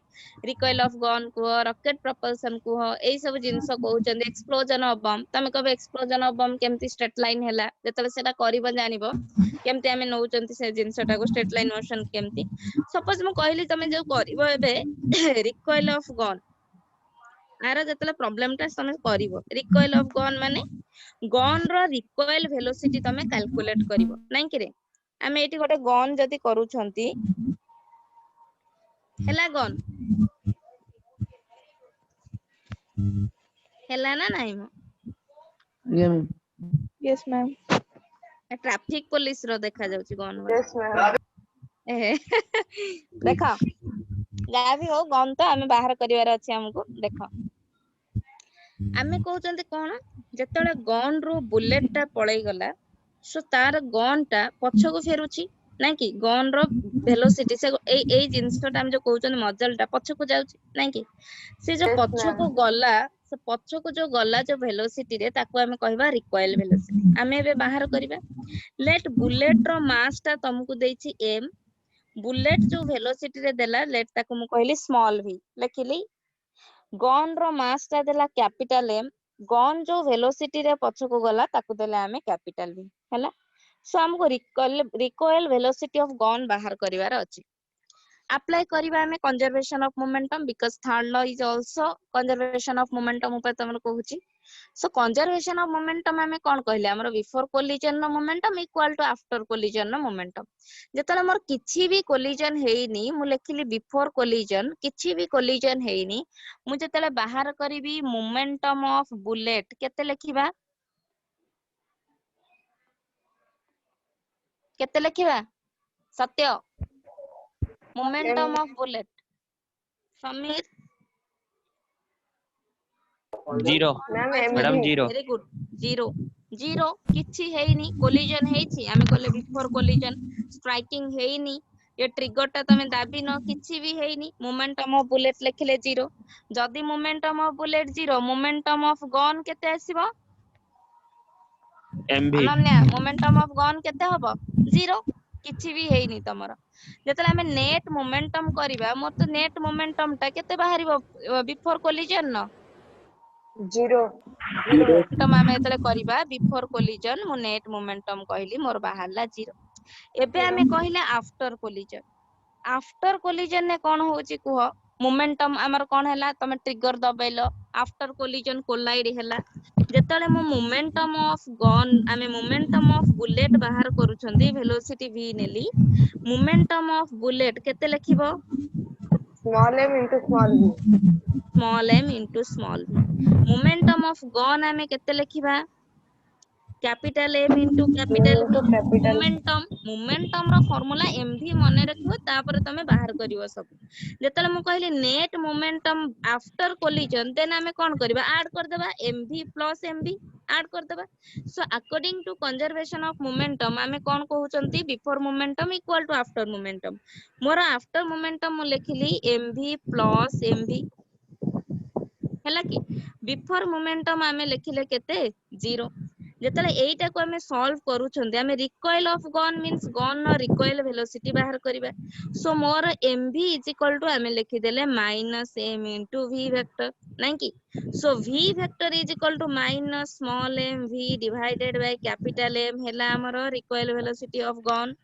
रिकॉइल ऑफ गन को रॉकेट प्रोपल्शन को एई सब जिंस कहउचन एक्सप्लोजन ऑफ बम तमे कबे एक्सप्लोजन ऑफ बम केमती स्ट्रेट लाइन हैला जेतले सेटा करिबो जानिबो केमती हमें नउचंती से जिंसटा को स्ट्रेट लाइन मोशन केमती सपोज मु कहली तमे जो करिवो एबे रिकॉइल ऑफ गन आरो जेतले प्रॉब्लम ता तमे करिवो रिकॉइल ऑफ गन माने गन रो रिकॉइल वेलोसिटी तमे कैलकुलेट करिवो नै कि रे आमे एठी गोटे गन जदी करूछंती हैला गन हैला ना नाही मो आज्ञा ma'am yes ma'am traffic police रो देखा जाउची गन यस मैम देखो जा भी हो गन तो आमे बाहर करिवार अछि हमको देखो आमे कहउचंती कोन जेतले गन रो बुलेट टा पळै गला सो तार गन टा पछको फेरुची नै कि गन रो वेलोसिटी से ए जिंसटा हम जो कहउचन मजल टा पछको जाउची नै कि से जो Yes, पछको गला से पछको जो गला जो वेलोसिटी रे ताको हमें कहबा रिकॉइल वेलोसिटी हमें एबे बाहर करबा लेट बुलेट रो मास टा तुमको देछि m बुलेट जो वेलोसिटी रे देला लेट ताको मु कहली स्मॉल v लिखिली गन रो मास टा देला कैपिटल m गन जो वेलोसिटी रे पछको गला ताको देला हमें कैपिटल v हैला सो हमको रिकॉइल वेलोसिटी ऑफ गन बाहर करिवार अछि अप्लाई करिबा हमें conservation of momentum because third law is also conservation of momentum ऊपर तमन कहूची सो कंजर्वेशन ऑफ मोमेंटम हमें कोन कहले हमर बिफोर कोलिजन नो momentum equal to after collision नो मोमेंटम जेतले मोर किछि भी कोलिजन हेइनी मु लेखिली बिफोर कोलिजन किछि भी कोलिजन हेइनी मु जेतले बाहर करिवि मोमेंटम ऑफ बुलेट केते लेखिबा सत्य momentum of bullet Sameer zero ma'am madam zero very good zero zero किछि हेइनी कोलिजन हेइछि आमे कहले बिफोर कोलिजन स्ट्राइकिंग हेइनी ये ट्रिगर टा तमे दाबी न किछि भी हेइनी मोमेंटम ऑफ बुलेट लेखिले जीरो जदी momentum of bullet zero momentum of gun केते आसीबो एमवी अनन्या मोमेंटम ऑफ गन केते हबो जीरो किछि भी हेइनी तमरो जेतले हमें नेट मोमेंटम करिबा मोर तो नेट मोमेंटम टा केते बाहरिबो बिफोर कोलिजन न जीरो मोमेंटम आमे एतले करिबा बिफोर कोलिजन मु नेट मोमेंटम कहली मोर बाहरला जीरो एबे आमे कहिले आफ्टर कोलिजन आफ्टर कोलिजन ने कौन होची कुह मोमेंटम हमर कौन हैला तमे ट्रिगर दबैलो आफ्टर कोलिजन कोलाइड हैला जेतले मो मोमेंटम ऑफ गन आमे मोमेंटम ऑफ बुलेट बाहर करूछंती वेलोसिटी v नेली मोमेंटम ऑफ बुलेट केते लिखिबो small m into small v small m into small v momentum of gun आमे केते लिखिबा capital M into capital V capital momentum रो फार्मूला mv मने रखिबो तापर तमे बाहर करिवो सब जेतले मु कहली net momentum after collision then हमें कोन करबा ऐड कर देबा mv प्लस mv ऐड कर देबा so according to conservation of momentum हमें कोन कहउचंती before momentum equal to after momentum मोर आफ्टर मोमेंटम मु लिखली mv प्लस mv हैला कि बिफोर मोमेंटम हमें लिखले केते 0 जेतले एइटा को हमें सॉल्व करूछंती हमें recoil of gun means gun नो रिकॉइल वेलोसिटी बाहर करबा सो मोर mv इज इक्वल टू हमें लिखि देले minus m into v vector नहीं कि so v vector is equal to minus small m v divided by capital m हैला हमर रिकॉइल वेलोसिटी ऑफ गन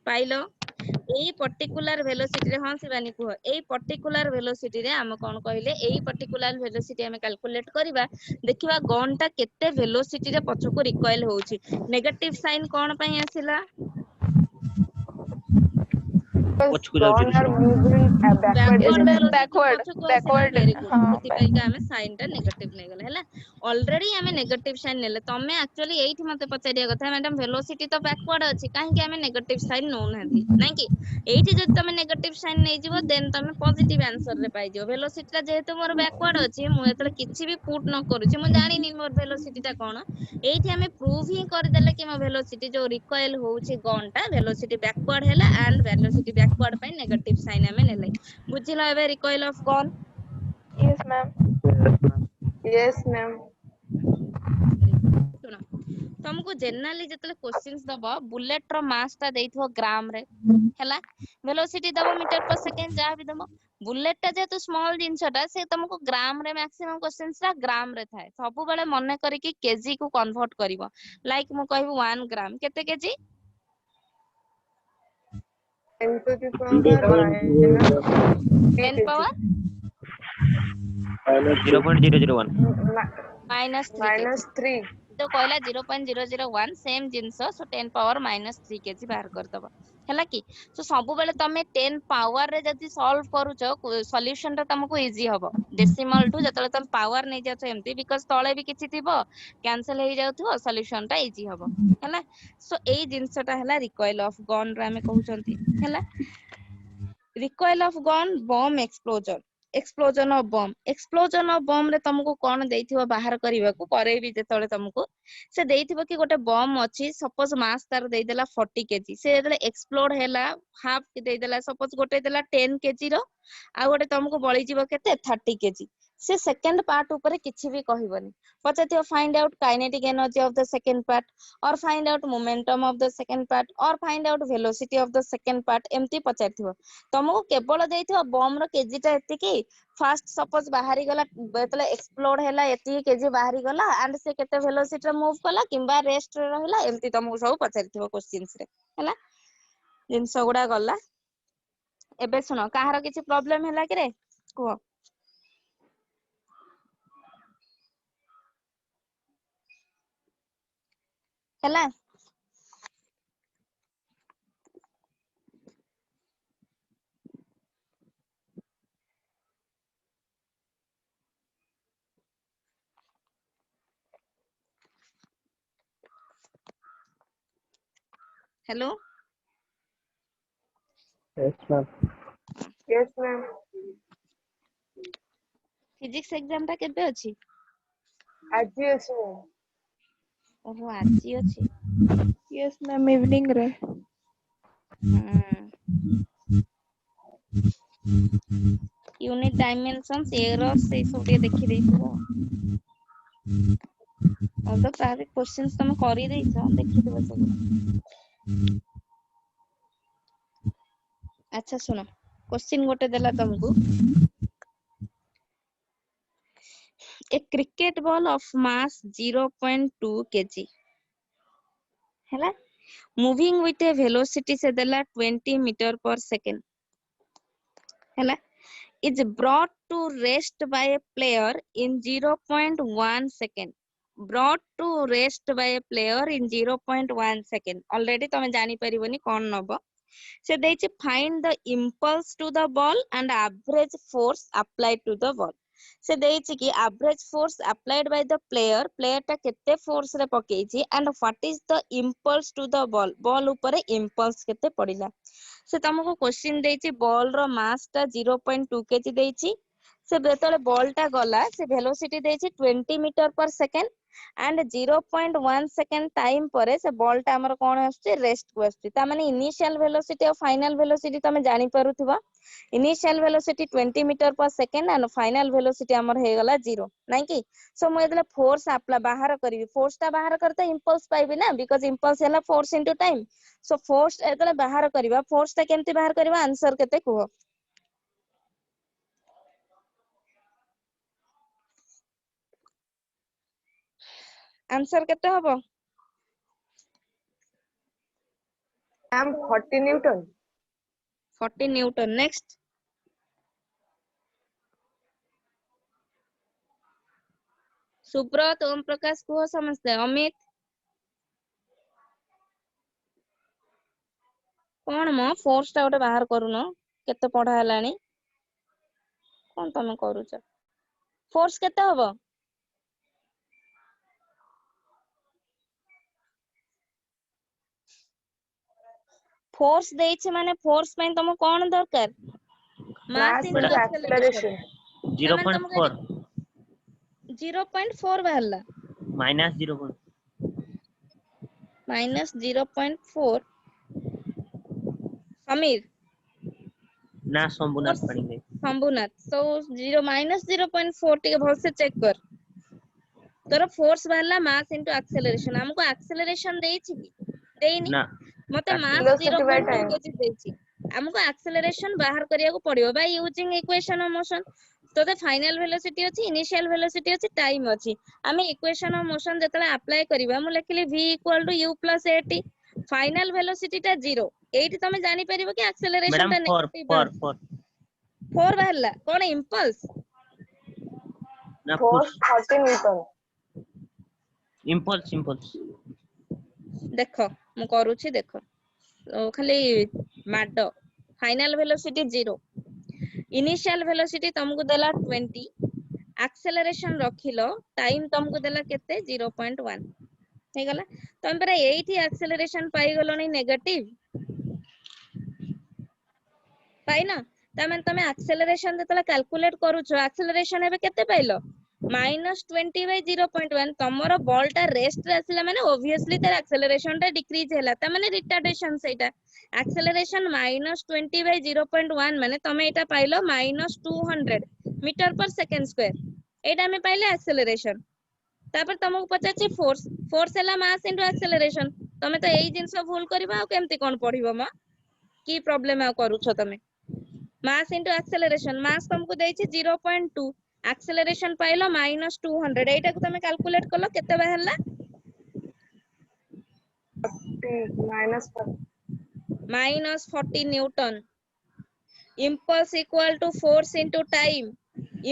पाइलो एई पर्टिकुलर वेलोसिटी रे हां शिवानी कुह एई पर्टिकुलर वेलोसिटी रे हम कोन कहले एई पर्टिकुलर वेलोसिटी हम कैलकुलेट करबा देखिबा गन ता केते वेलोसिटी रे पछको रिकॉइल होउची नेगेटिव साइन कोन पई आसिला पछकु जाउची gone are slow moving backward backward direction velocity पछको आसिला backward वेरी गुड हाँ सेति पई का हमें साइन ता नेगेटिव नै गेला हैला ऑलरेडी हमें नेगेटिव साइन नेले तमे एक्चुअली एठी मते पचारिया कथा मैडम वेलोसिटी तो बैकवर्ड अछि काहे कि हमें नेगेटिव साइन नो नाथि नै कि एठी जदि तमे नेगेटिव साइन नै जिवो देन तमे पॉजिटिव आंसर रे पाइ जिवो वेलोसिटी ता जेहेतु मोर बैकवर्ड अछि मु एतले किछि भी पुट न करूछि मु जानि नि मोर वेलोसिटी ता कोन एठी हमें प्रूव ही कर देले कि मो वेलोसिटी जो रिकॉइल होउछि गन ता वेलोसिटी बैकवर्ड हैला एंड वेलोसिटी बैकवर्ड पई नेगेटिव साइन हमें नेले बुझिलो एबे recoil of gun yes ma'am yes ma'am सुनो तुमको जनरली जतले क्वेश्चंस दबो बुलेट रो मास ता देइथो ग्राम रे हैला वेलोसिटी दबो मीटर पर सेकंड जा भी दबो बुलेट ता जेतु स्मॉल जिंसटा से तुमको ग्राम रे मैक्सिमम क्वेश्चंस रा ग्राम रे थाए सब बेले मने करी कि केजी को कन्वर्ट करिवो लाइक मु कहबो 1 ग्राम केते KG 10 to the power minus 10 power 0.001 minus 3 KG minus 3 तो कहला 0.001 सेम जिंस सो 10 पावर माइनस 3 केजी बाहर कर दबो हैला कि सो सब बेले तमे 10 पावर रे जदी सॉल्व करूछो सॉल्यूशन ता तुमको इजी हबो डेसिमल टू जतले तुम पावर नै जाछो एम्ति बिकॉज़ तळे भी किछि थिबो कैंसिल हे जाउथो सॉल्यूशन ता इजी हबो हैला सो एई जिंसटा हैला रिकॉइल ऑफ गन रे हमें कहउचंती हैला recoil of gun bomb explosion of bomb रे तुमको कोन देइथिबो बाहर करबा को करेबी जेतले तुमको से देइथिबो कि गोटे बम अछि सपोज मास तार देइ देला 40 केजी से जेतले एक्सप्लोड हैला हाफ के देइ देला सपोज गोटे देला 10 केजी रो आ गोटे तुमको बळी जीवो केते 30 केजी से सेकंड पार्ट ऊपर किछि भी कहिबनी पछथियो find out kinetic energy of the second part और find out momentum of the second part और find out velocity of the second part एम्ति पछथियो तुमको केवल देइथिबो बम रो केजी ता एतिकी फास्ट सपोज बाहरी गला बेतले एक्सप्लोड हैला एति केजी बाहरी गला एंड से केते वेलोसिटी रे मूव कला किंबा रेस्ट रे रहला एम्ति तुमको सब पछथियो क्वेश्चंस रे हैला जिंस गुडा गला एबे सुनो काहार किछि प्रॉब्लम हैला कि रे को हैला hello Yes, ma'am. yes ma'am physics exam ता केबे अछि ଆଜି ଅଛି ma'am ओहो आजी अछि yes ma'am evening रे यूनिट डायमेंशंस एरर से सब के देखि देइथबो और तो प्राय क्वेश्चंस तुम करि देइछो देखि देबो सब अच्छा सुनो क्वेश्चन गोटे देला तुमको a cricket ball of mass 0.2 kg हैला मूविंग विथ ए वेलोसिटी से देला 20 मीटर पर सेकेंड हैला is brought to rest by a player in 0.1 second. Brought to rest by a player in 0.1 second. Already तमे जानी परिबनी कोन नबो से देछि find the impulse to the ball and average force applied to the ball. से देछि कि average force applied by the player टा केते force रे पकेछि and what is the impulse to the ball ऊपर impulse केते पडिला से तुमको क्वेश्चन देछि बॉल रो मास टा 0.2 केजी देछि से बेतले बॉल टा गला से वेलोसिटी देछि 20 metre per second and 0.1 second time परे से बॉल टा हमर कोन आछे रेस्ट को आछे ता माने इनिशियल वेलोसिटी और फाइनल वेलोसिटी तमे जानि पारुथबा initial velocity 20 metre per second and final velocity हमर हे गला 0 नै कि सो म एतले फोर्स आपला बाहर करबी फोर्स टा बाहर करते इंपल्स पाइबी ना बिकॉज़ इंपल्स हैला force into time so force एतले बाहर करबा फोर्स टा केमती बाहर करबा आंसर केते कुहो आंसर केते हबो ma'am 40 newton 40 newton next Subrata Om Prakash कुहो समझते अमित कोन मो फोर्स टा गोटे बाहर करूनो केते पढ़ा हलानी कोन तमे करूछ फोर्स केते हबो फोर्स देछि माने फोर्स में तुम कोन दरकार mass mass into into acceleration acceleration 0.4 0.4 बाहरला minus 0. माइनस 0.4 समीर ना संबुनाथ फोर्स पढ़ेंगे शंभुनाथ तो 0 माइनस 0.4 टिके भल से चेक कर तोर फोर्स बाहरला मास इनटू एक्सेलरेशन हमको एक्सेलरेशन देछि कि देइनी ना मते मास वेलोसिटी बाय 0.2 टाइम केजी देछि हमको एक्सेलरेशन बाहर करिया को पड़ियो by using equation of motion तो द फाइनल वेलोसिटी अछि इनिशियल वेलोसिटी अछि टाइम अछि हमें इक्वेशन ऑफ मोशन जतले अप्लाई करिबा मु लेखिली v = u + at final velocity टा 0 एठी तमे जानि परिबो कि एक्सेलरेशन मैडम टा 4 नेगेटिव 4 4 बाहरला कोन इंपल्स ना फोर्स फोर्स 40 न्यूटन impulse देखो मु करूछि देखो तो खाली माडो फाइनल वेलोसिटी 0 इनिशियल वेलोसिटी तुमको देला 20 एक्सेलरेशन रखिलो टाइम तुमको देला केते 0.1 हे गला तुम पर एठी एक्सेलरेशन पाई गलोनी नेगेटिव पाई ना तमे तमे एक्सेलरेशन जतला कैलकुलेट करूछो एक्सेलरेशन एबे केते पाइलो -20/0.1 तमरो बॉल टा रेस्ट रे आसिला माने ऑब्वियसली तार एक्सेलरेशन टा डिक्रीज हैला त माने रिटार्डेशन सेटा एक्सेलरेशन -20/0.1 माने तमे एटा pilo -200 metre per second square एटा में पाइले एक्सेलरेशन तापर तुमको पचाची फोर्स फोर्स हैला मास इनटू एक्सेलरेशन तमे तो एई जिंस भूल करबा आ केमती कोन पढिबो म की प्रॉब्लम आ करूछो तमे मास इनटू एक्सेलरेशन मास तुमको देछि 0.2 एक्सेलरेशन पाइलो -200 एटा को तमे कैलकुलेट करलो केते बाहरला -40 Newton impulse equal to force into time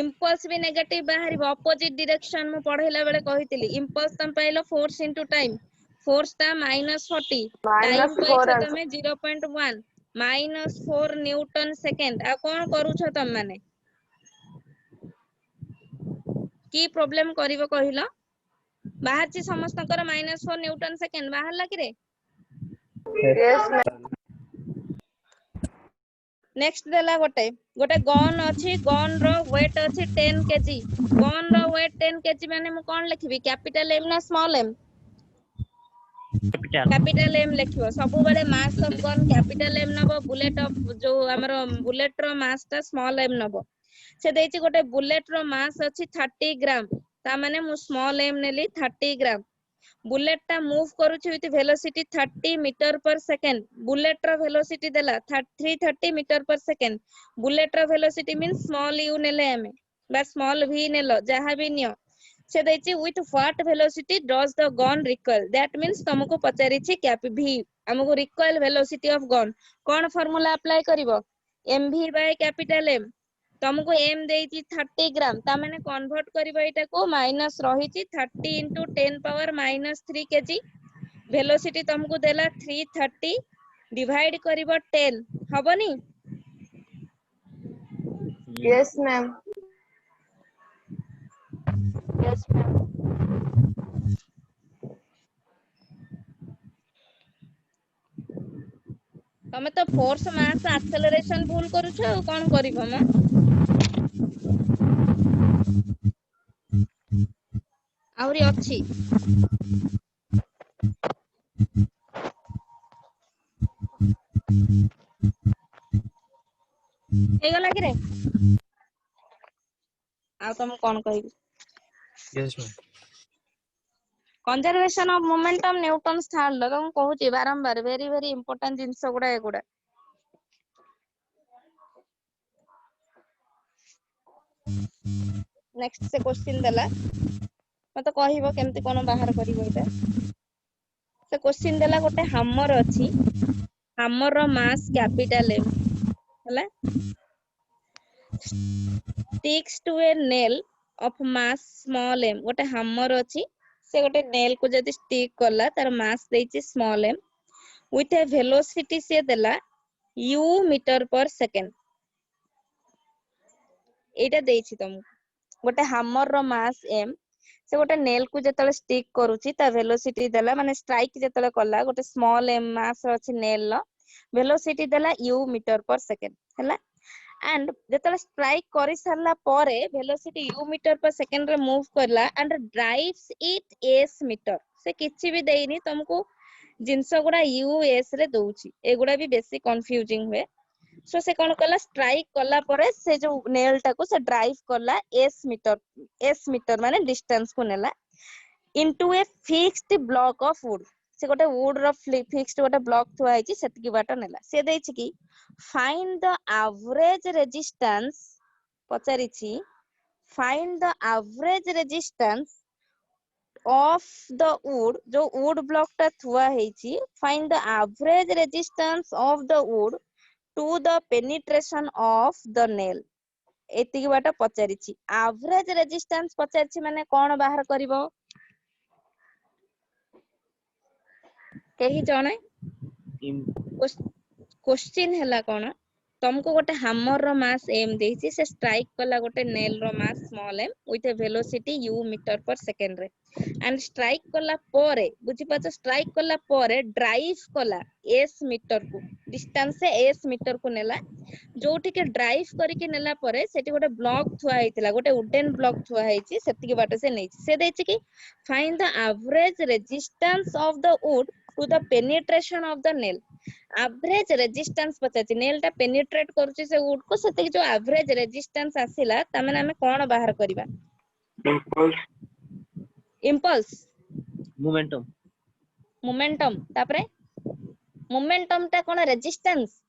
impulse भी नेगेटिव बाहर ऑपोजिट डायरेक्शन में पढ़ेला बेले कहितली impulse तम pilo force into time force ता -40 टाइम पाइछो तमे 0.1 -4 न्यूटन सेकंड आ कोन करूछो तम माने की प्रॉब्लम करिवो कहिलो बाहर छी समस्तकर -4 न्यूटन सेकंड बाहर लागी रे यस नेक्स्ट देला गोटे गन अछि गन रो वेट अछि 10 केजी गन रो वेट 10 केजी माने मु कोन लिखबी कैपिटल एम ना small M capital capital M लिखियो सब बेले mass of gun capital M नबो बुलेट ऑफ जो हमरो बुलेट रो मास ता स्मॉल एम नबो से देछि गोटे बुलेट रो मास अछि 30 ग्राम ता माने मु स्मॉल एम नेली 30 ग्राम बुलेट ता मूव करूछि with velocity 30 meter per second bullet रो वेलोसिटी देला 330 मीटर पर सेकंड बुलेट रो वेलोसिटी मींस स्मॉल यू नेले हमें बा स्मॉल v नेलो जहां भी नियो से देछि with what velocity does the gun recoil, that means तुमको पचारिछि कैप v हमको recoil velocity of gun कौन फार्मूला अप्लाई करिवो mv by capital M तुमको m देछि 30 ग्राम ता माने कन्वर्ट करिवो एटा को माइनस रहिछि 30 into 10 power minus 3 kg velocity तुमको देला 330 divide करिवो 10 हबनी Yes, ma'am. Yes, ma'am. तमे तो फोर्स मास एक्सेलरेशन भूल करूछ आ कोन करिवो म आउरी अछि हे गला कि रे आ तुम कोन कहिबी Yes, ma'am. Conservation of momentum Newton's third लो तुम कहूची बारंबार वेरी वेरी इंपोर्टेंट जिंस गुडा एगुडा नेक्स्ट से क्वेश्चन देला मते कहिबो केमती कोन बाहर करिवो एटा से क्वेश्चन देला गोटे हैमर अछि हैमर रो मास कैपिटल एम हला sticks to a nail of mass small m गोटे हैमर अछि से गोटे नेल को जदी स्टिक करला तार मास देछि small m with a velocity से देला u मीटर पर सेकंड एटा देछि तुम गोटे हैमर रो मास m से गोटे नेल को जतले स्टिक करूची ता वेलोसिटी देला माने स्ट्राइक जतले करला गोटे स्मॉल m मास अछि नेल लो वेलोसिटी देला u मीटर पर सेकंड हला एंड जतले स्ट्राइक करि सरला परे velocity u meter per second रे मूव करला and drives it s meter से किछि भी देइनी तुमको जिंस गुडा u s रे दउची एगुडा भी बेसी कंफ्यूजिंग हुए सो से कोन कला स्ट्राइक कला परे से जो नेल टाको से ड्राइव करला s मीटर माने डिस्टेंस को नेला into a fixed block of wood से गोटे वुड रो फिक्स्ड गोटे ब्लॉक थुआ आइची सेतकी बाट नेला से देछि कि फाइंड द एवरेज रेजिस्टेंस पचारिछि find the average resistance of the wood जो वुड ब्लॉक ता थुआ हेछि find the average resistance of the wood to the penetration of the nail एतिकी बाट पचारिछि एवरेज रेजिस्टेंस पचारिछि माने कोन बाहर करिवो केही जणे क्वेश्चन हैला कोन तुमको गोटे हैमर रो मास m देछि से स्ट्राइक कला गोटे नेल रो mass small m with a velocity u meter per second रे एंड स्ट्राइक कला परे बुझि पाछ स्ट्राइक कला परे ड्राइव कला s मीटर को डिस्टेंस से s मीटर को नेला जोठी के ड्राइव करी के नेला परे सेठी गोटे ब्लॉक थुआ हेतिला गोटे वुडन ब्लॉक थुआ हेछि सेतिकी बाट से नै से देछि कि find the average resistance of the wood to the penetration of the nail average resistance पचाछि नेल टा पेनिट्रेट करूछि से वुड को सेते जो एवरेज रेजिस्टेंस आसिला त माने हमें कोन बाहर करिबा इंपल्स मोमेंटम तापरे मोमेंटम टा कोन resistance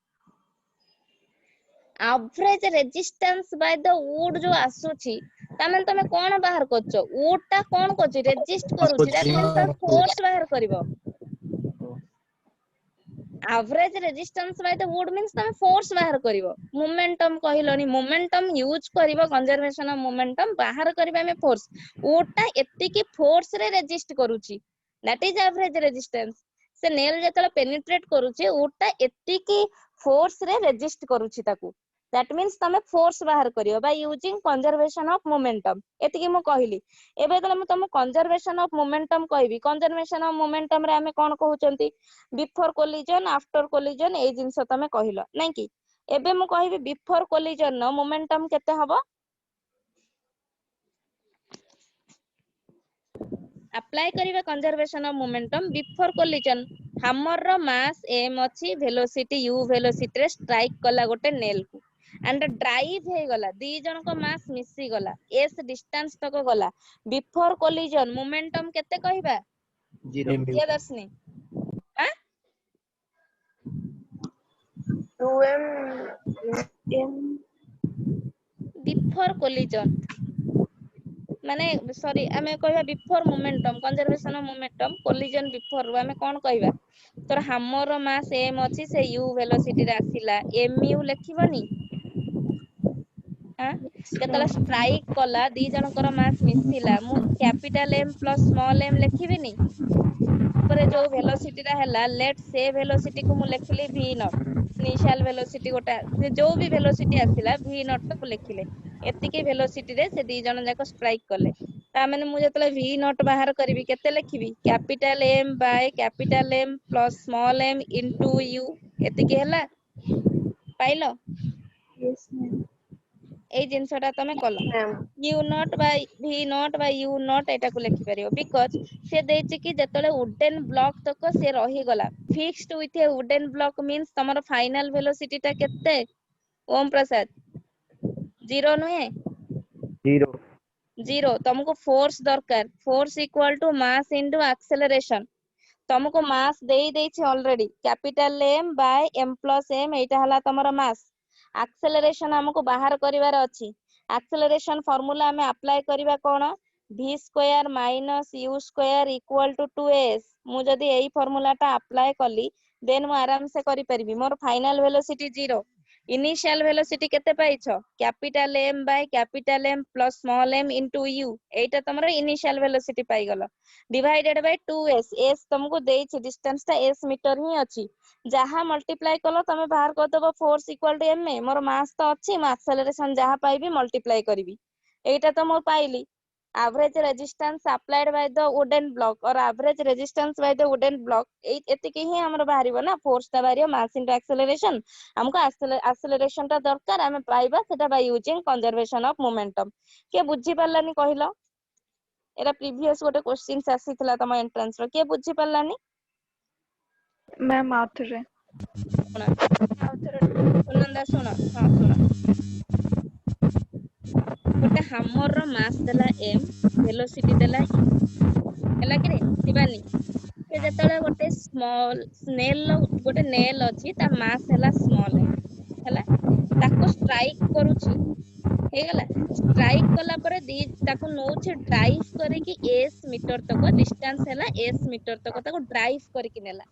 average resistance by the wood जो आसुछि त माने तमे कोन बाहर करछो वुड टा कोन करछि रेजिस्ट करूछि दैट मींस त फोर्स बाहर करिवो average resistance by the wood means तमे फोर्स बाहर करिवो मोमेंटम कहिलोनी मोमेंटम यूज करिवो कंजर्वेशन ऑफ मोमेंटम बाहर करिबा में फोर्स वुडटा एत्ती की फोर्स रे रेजिस्ट करूची दैट इज एवरेज रेजिस्टेंस से नेल जतले पेनिट्रेट करूची वुडटा एत्ती की फोर्स रे रेजिस्ट करूची ताकू दैट मींस तमे फोर्स बाहर करियो by using conservation of momentum एत्ती की मु कहिली एबे तले मु तुम कंजर्वेशन ऑफ मोमेंटम कहबी कंजर्वेशन ऑफ मोमेंटम रे हमें कोन कहउचंती बिफोर कोलिजन आफ्टर कोलिजन ए जिंस तमे कहिलो नै कि एबे मु कहिबी बिफोर कोलिजन नो मोमेंटम केते हबो अप्लाई करिवे conservation of momentum before collision hammer रो मास m अछि वेलोसिटी u वेलोसिटी रे स्ट्राइक कला गोटे नेल को एंड ड्राइव हे गला दी जन को मास मिसी गला s डिस्टेंस तक गला बिफोर कोलिजन मोमेंटम केते कहिबा 0 ये दर्शनी हां 2m बिफोर कोलिजन माने सॉरी आमे कहबा before momentum conservation of momentum collision before आमे कोन कहबा तोर हमर रो मास m अछि से u वेलोसिटी रे आसिला mu लेखिबनी हां जेतला स्ट्राइक कला दी जनकर मास मिसिला मु capital m plus small m लेखिबिनी पर जो वेलोसिटी रा हला लेट से वेलोसिटी को मु लेखिली v नॉट इनिशियल वेलोसिटी गोटा से जो भी वेलोसिटी आसिला v नॉट को लेखिले एतिकी वेलोसिटी रे से दी जन जाक स्ट्राइक कले ता माने मु जतले v नॉट बाहर करबी केते लेखिबी capital m by capital m plus small m into u एतिकी हला पाइलो Yes, ma'am. एई जिंसटा तमे कलो Ma'am. u not by v not by u not एटा को लेखि परियो बिकॉज़ से देछि कि जतले वुडन ब्लॉक तक से रही गला fixed with a wooden block means तमरो फाइनल वेलोसिटी ता केते ओम प्रसाद जीरो नुहे 0 जीरो तुमको फोर्स दरकार force equal to mass into acceleration तुमको मास देई देछि already capital m by m plus m एटा हला तमरो मास एक्सेलरेशन हमको बाहर करिवार अछि एक्सेलरेशन फार्मूला हमें अप्लाई करिवा कोन v square minus u square equal to 2s मु जदी एई फार्मूला ता अप्लाई कली देन मु आराम से करि परिबी मोर फाइनल वेलोसिटी 0 इनिशियल वेलोसिटी केते पाइछो capital m by capital m plus small m into u एटा तमरो इनिशियल वेलोसिटी पाई गलो डिवाइडेड बाय 2s s तुमको देछि डिस्टेंस ता s मीटर ही अछि जहा मल्टीप्लाई कलो तमे बाहर कर दबो फोर्स इक्वल टू m मोर मास तो अछि म एक्सेलरेशन जहा पाइबी मल्टीप्लाई करबी एटा तो मो पाइली average resistance applied by the wooden block or average resistance by the wooden block एतिकी ही हमर बाहरिबो ना फोर्स ता बाहरियो मास इनटू एक्सेलरेशन हमको एक्सेलरेशन ता दरकार हमें पाइबा सेटा bye using conservation of momentum के बुझी पालानी कहिलो एरा प्रीवियस गोटे क्वेश्चंस आसीतला तम एंट्रेंस रो के बुझी पालानी Ma'am, author. सुना सुनंदा सुना हां सुना गोटे हमर रो मास देला m वेलोसिटी देला e हला कि रे शिवानी से जतले गोटे स्मॉल स्नेल गोटे नेल अछि ता मास हला स्मॉल हला ताको स्ट्राइक करूची हे गला स्ट्राइक कला परे दी ताको नोछ ड्राइव करे कि s मीटर तक डिस्टेंस हला s मीटर तक ताको ड्राइव करे कि नेला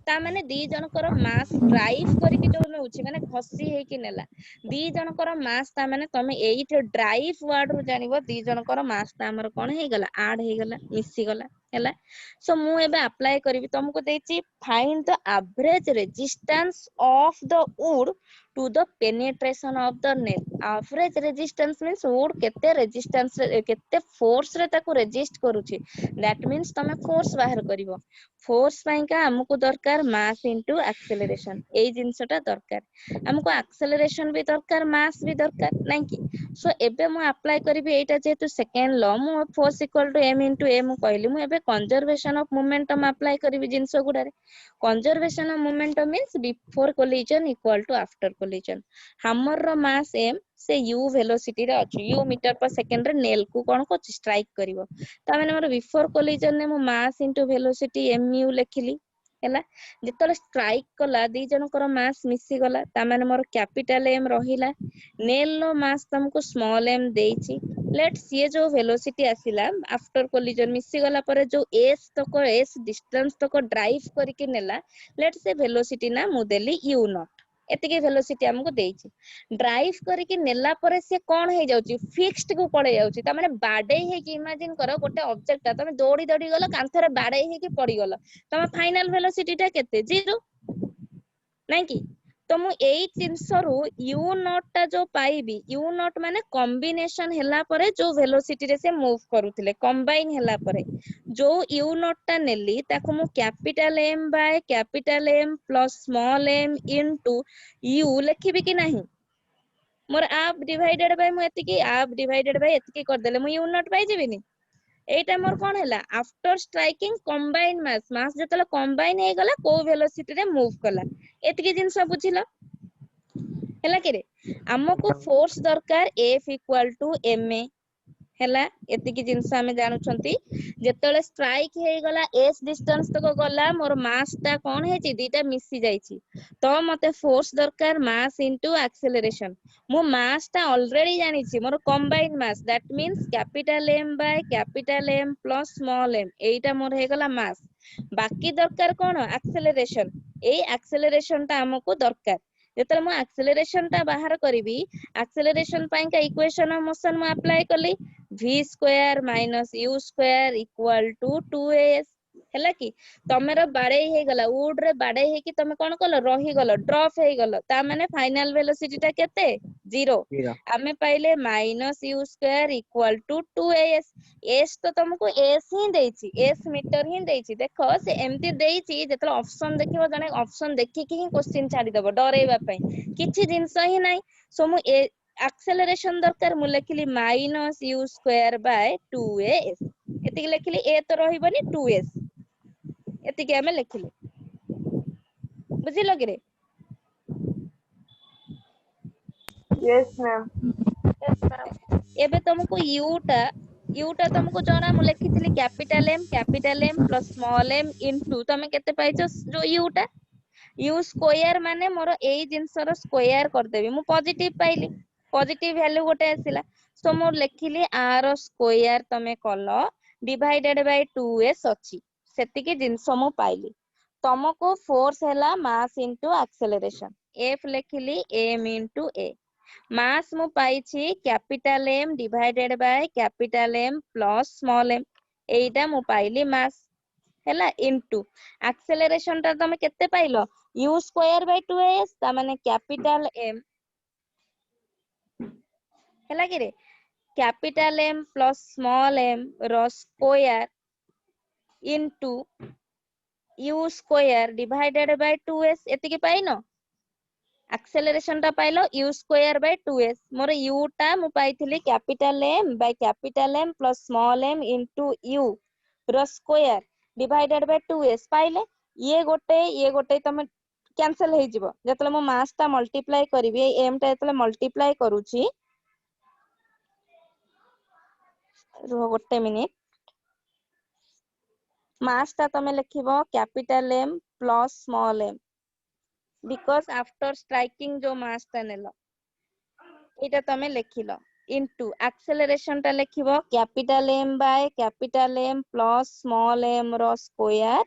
ता माने दी जनकर मास ड्राइव करे कि जो नउची माने खसी हे कि नेला दी जनकर मास ता माने तमे एइट ड्राइव वर्ड रु जानिबो दी जनकर मास ता हमर कोन हे गला ऐड हे गला मिसी गला हला सो मु एबे अप्लाई करबी तुमको देछि find the average resistance of the wood to the penetration of the nail average resistance means wood केते resistance केते force रे ताको resist करूची that means तमे force बाहर करिवो force पई का हमको दरकार mass into acceleration एई जिंसटा दरकार हमको acceleration भी दरकार mass भी दरकार नै कि सो एबे मु अप्लाई करबी एटा जेतु सेकंड लॉ मु force equal to m into a मु कहली मु एबे conservation of momentum अप्लाई करबी जिंस गुडारे conservation of momentum means before collision equal to after collision हमर रो मास m से u वेलोसिटी रे अछि u मीटर पर सेकंड रे नेल को कोन को स्ट्राइक करिवो ता माने मोर बिफोर कोलिजन ने मु मास इनटू वेलोसिटी mu लेखिली हैला जेतले स्ट्राइक कला दी जनकर मास मिसी गला ता माने मोर कैपिटल m रहिला नेल लो मास तुमको स्मॉल m देछि लेट्स ये जो वेलोसिटी आसिला आफ्टर कोलिजन मिसी गला पर जो s तक s डिस्टेंस तक ड्राइव करके नेला लेट्स से वेलोसिटी ना मु देली u नॉट एतिके वेलोसिटी हमको देछि ड्राइव करके नेला पर से कोन हे जाउची फिक्स्ड को पड़े जाउची त माने बाडे हे कि इमेजिन करो गोटे ऑब्जेक्ट ता तमे दौड़ी दौड़ी गलो कांथरे बाडे हे कि पड़ी गलो तमे फाइनल वेलोसिटी ता केते 0 नै कि तो मु एई जिंसरु u नॉट ता जो पाइबी u नॉट माने कॉम्बिनेशन हैला परे जो वेलोसिटी रे से मूव करूथिले कंबाइन हैला परे जो u नॉट ता नेली ताको मु capital m by capital m plus small m into u लेखिबी कि नाही मोर आप डिवाइडेड बाय मु एतिकी आप डिवाइडेड बाय एतिकी कर देले मु u नॉट पाई जेबिनी एटा मोर कोन हैला आफ्टर स्ट्राइकिंग कंबाइन मास मास जतले कंबाइन हे गला को वेलोसिटी रे मूव कला एतिकी जिंस बुझिलो हैला कि रे हमको फोर्स दरकार F इक्वल टू ma ହେଲା ଏତିକି ଜିନିଷ ଆମେ ଜାଣୁଛନ୍ତି ଯେତେବେଳେ ଷ୍ଟ୍ରାଇକ୍ ହେଇଗଲା s ଡିଷ୍ଟାନ୍ସ ତକ ଗଲା ମୋର ମାସ୍ ଟା କଣ ହେଇଛି ଦିଟା ମିଶି ଯାଇଛି ତ ମତେ ଫୋର୍ସ ଦରକାର ମାସ୍ ଇନଟୁ ଆକ୍ସେଲରେସନ ମୁଁ ମାସ୍ ଟା ଅଲରେଡି ଜାଣିଛି ମୋର combine mass that means capital M by capital M plus small m ଏଇଟା ମୋର ହେଇଗଲା ମାସ୍ ବାକି ଦରକାର କଣ ଆକ୍ସେଲରେସନ ଏଇ ଆକ୍ସେଲରେସନ ଟା ଆମକୁ ଦରକାର ଯେତେବେଳେ ମୁଁ ଆକ୍ସେଲରେସନ ଟା ବାହାର କରିବି ଆକ୍ସେଲରେସନ ପାଇଁକା ଇକ୍वेସନ ଅଫ ମୋଶନ ମୁଁ ଆପ୍ଲାଏ କଲି v square minus u square equal to 2as ହେଲା କି ତମର ବାଡେଇ ହେଇଗଲା ଉଡ୍ ରେ ବାଡେଇ ହେଇକି ତମେ କଣ କଲ ରହିଗଲ ଡ୍ରପ୍ ହେଇଗଲ ତା ମାନେ ଫାଇନାଲ ଭେଲୋସିଟି ଟା କେତେ 0 0 ଆମେ ପାଇଲେ minus u square equal to 2as s ତ ତମକୁ s ହିଁ ଦେଇଛି s ମିଟର ହିଁ ଦେଇଛି ଦେଖ ସେ ଏମିତି ଦେଇଛି ଯେତେବେଳେ ଅପସନ ଦେଖିବ ଜଣେ ଅପସନ ଦେଖିକି ହିଁ କ୍ୱେଶ୍ଚିନ୍ ଛାଡିଦବ ଡରେଇବା ପାଇଁ କିଛି ଜିନିଷ ହିଁ ନାହିଁ ସୋ ମୁଁ ଆକ୍ସେଲରେସନ ଦରକାର ମୁଁ ଲେଖିଲି minus u square by 2as ଏତିକି ଲେଖିଲି a ତ ରହିବନି 2s ଏତିକି ଆମେ ଲେଖିଲେ ବୁଝିଲ କିରେ Yes, ma'am. ଏବେ ତମକୁ u ଟା ତମକୁ ଜଣା ମୁଁ ଲେଖିଥିଲି capital M plus small m into ତମେ କେତେ ପାଇଛ ଯୋଉ u ଟା u ସ୍କୋୟାର ମାନେ ମୋର ଏଇ ଜିନିଷର ସ୍କୋୟାର କରିଦେବି ମୁଁ ପଜିଟିଭ ପାଇଲି ପଜିଟିଭ ଭ୍ୟାଲୁ ଗୋଟେ ଆସିଲା ସୋ ମୁଁ ଲେଖିଲି r ସ୍କୋୟାର ତମେ କଲ ଡିଭାଇଡେଡ ବାଇ 2s ଅଛି ସେତିକି ଜିନିଷ ମୁଁ ପାଇଲି ତମକୁ ଫୋର୍ସ ହେଲା ମାସ୍ ଇନଟୁ ଆକ୍ସେଲରେସନ f ଲେଖିଲି m ଇନଟୁ a ମାସ୍ ମୁଁ ପାଇଛି capital M divided Bai capital M plus small m ଏଇଟା ମୁଁ ପାଇଲି ମାସ୍ ହେଲା ଇନଟୁ ଆକ୍ସେଲରେସନ ଟା ତମେ କେତେ ପାଇଲ u ସ୍କୋୟାର ବାଇ 2as ତା ମାନେ କ୍ୟାପିଟାଲ M ହେଲା କିରେ capital M plus small m ର square into u square divided Bai 2s ଏତିକି ପାଇନ ଆକ୍ସେଲରେସନ ଟା ପାଇଲ u ସ୍କୋୟାର ବାଇ 2s ମୋର u ଟା ମୁଁ ପାଇଥିଲି capital M Bai capital M plus small m into u ର ସ୍କୋୟାର ଡିଭାଇଡେଡ ବାଇ 2s ପାଇଲେ ଇଏ ଗୋଟେ ତମେ କ୍ୟାନସେଲ ହେଇଯିବ ଯେତେବେଳେ ମୁଁ ମାସ୍ ଟା ମଲ୍ଟିପ୍ଲାଏ କରିବି ଏଇ m ଟା ଯେତେବେଳେ ମଲ୍ଟିପ୍ଲାଏ କରୁଛି ରୁହ ଗୋଟେ ମିନିଟ ମାସ୍ ଟା ତମେ ଲେଖିବ capital M plus small m because after striking ଯୋଉ ମାସ୍ ଟା ନେଲ ଏଇଟା ତମେ ଲେଖିଲ ଇନଟୁ ଆକ୍ସେଲରେସନ ଟା ଲେଖିବ capital M Bai capital M plus small m ର square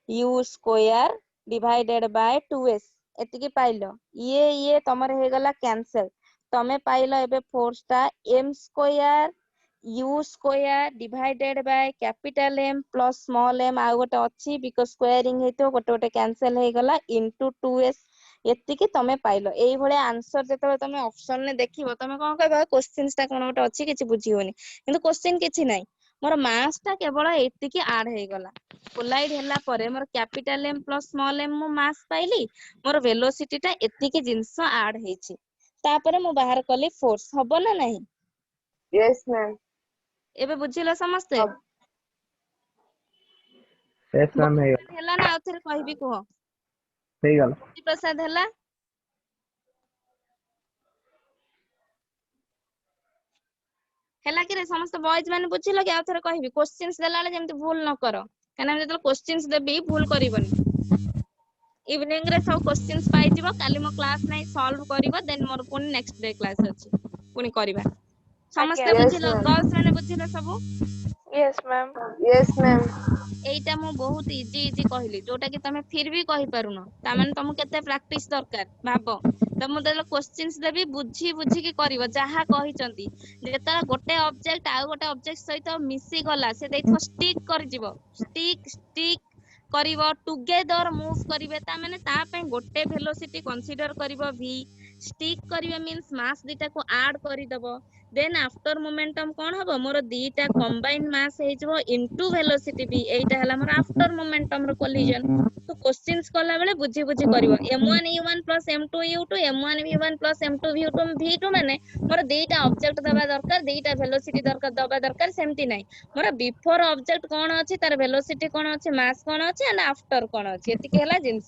u square divided Bai 2s ଏତିକି ପାଇଲ ଇଏ ତମର ହେଇଗଲା କ୍ୟାନସେଲ ତମେ ପାଇଲ ଏବେ ଫୋର୍ସ ଟା m square u square divided Bai capital M plus small m ଆଉ ଗୋଟେ ଅଛି ବିକଜ ସ୍କୋୟାରିଂ ହେଇଥିବ ଗୋଟେ କ୍ୟାନସେଲ ହେଇଗଲା ଇନଟୁ 2s ଏତିକି ତମେ ପାଇଲ ଏଇଭଳିଆ ଆନ୍ସର ଯେତେବେଳେ ତମେ ଅପସନରେ ଦେଖିବ ତମେ କଣ କହିବ କ୍ୱେଶ୍ଚିନ୍ସ ଟା କଣ ଗୋଟେ ଅଛି କିଛି ବୁଝି ହଉନି କିନ୍ତୁ କ୍ୱେଶ୍ଚିନ୍ କିଛି ନାହିଁ ମୋର ମାସ୍ ଟା କେବଳ ଏତିକି ଆଡ ହେଇଗଲା କୋଲାଇଡ ହେଲା ପରେ ମୋର capital M plus small m ମୁଁ ମାସ୍ ପାଇଲି ମୋର ଭେଲୋସିଟି ଟା ଏତିକି ଜିନିଷ ଆଡ ହେଇଛି ତାପରେ ମୁଁ ବାହାର କଲି ଫୋର୍ସ ହବ ନା ନାହିଁ Yes, ma'am. ଏବେ ବୁଝିଲ ସମସ୍ତେ yes ma'am ହେଇଗଲା ହେଲା ନା ଆଉ ଥରେ କହିବି କୁହ ହେଇଗଲା ପ୍ରସାଦ ହେଲା ହେଲା କି ରେ ସମସ୍ତେ ବଏଜ ମାନେ ବୁଝିଲ କି ଆଉ ଥରେ କହିବି କ୍ୱେଶ୍ଚିନ୍ସ ଦେଲା ବେଳେ ଯେମିତି ଭୁଲ ନ କର କାହିଁକି ନା ଯେତେବେଳେ କ୍ୱେଶ୍ଚିନ୍ସ ଦେବି ଭୁଲ କରିବନି ଇଭିନିଂ ରେ ସବୁ କ୍ୱେଶ୍ଚିନ୍ସ ପାଇଯିବ କାଲି ମୋ କ୍ଲାସ ନାହିଁ ସଲ୍ଭ କରିବ ଦେନ୍ ମୋର ପୁଣି ନେକ୍ସଟ ଡେ କ୍ଲାସ ଅଛି ପୁଣି କରିବା ସମସ୍ତେ Yes, ବୁଝିଲ ma'am. ଗାର୍ଲସ ମାନେ ବୁଝିଲ ସବୁ Yes, ma'am. Yes, ma'am. ଏଇଟା ମୁଁ ବହୁତ ଇଜି କହିଲି ଯୋଉଟା କି ତମେ ଫିର ବି କହିପାରୁନ ତାମାନେ ତମକୁ କେତେ ପ୍ରାକ୍ଟିସ ଦରକାର ଭାବ ତ ମୁଁ ଯେତେବେଳେ କ୍ୱେଶ୍ଚିନ୍ସ ଦେବି ବୁଝିକି କରିବ ଯାହା କହିଛନ୍ତି ଯେତେବେଳେ ଗୋଟେ ଅବଜେକ୍ଟ ଆଉ ଗୋଟେ ଅବଜେକ୍ଟ ସହିତ ମିଶିଗଲା ସେ ଦେଇଥିବ ଷ୍ଟିକ୍ କରିଯିବ ଷ୍ଟିକ୍ କରିବ ଟୁଗେଦର ମୁଭ କରିବେ ତା ମାନେ ତା ପାଇଁ ଗୋଟେ ଭେଲୋସିଟି କନସିଡର କରିବ v ଷ୍ଟିକ୍ କରିବେ ମିନ୍ସ ମାସ୍ ଦିଟାକୁ ଆଡ କରିଦବ ଦେନ୍ ଆଫ୍ଟର ମୋମେଣ୍ଟମ କଣ ହବ ମୋର ଦିଟା କମ୍ବାଇନ ମାସ୍ ହେଇଯିବ ଇନଟୁ ଭେଲୋସିଟି v ଏଇଟା ହେଲା ମୋର ଆଫ୍ଟର ମୋମେଣ୍ଟମ ର କୋଲିଜନ ତ କ୍ୱେଶ୍ଚିନ୍ସ କଲା ବେଳେ ବୁଝି କରିବ m1 u1 plus m2 u2 m1 v1 plus m2 v2 ମାନେ ମୋର ଦିଟା ଅବଜେକ୍ଟ ଦବା ଦରକାର ଦିଟା ଭେଲୋସିଟି ଦବା ଦରକାର ସେମିତି ନାହିଁ ମୋର ବିଫୋର ଅବଜେକ୍ଟ କଣ ଅଛି ତାର ଭେଲୋସିଟି କଣ ଅଛି ମାସ୍ କଣ ଅଛି ଆଣ୍ଡ ଆଫ୍ଟର କଣ ଅଛି ଏତିକି ହେଲା ଜିନିଷ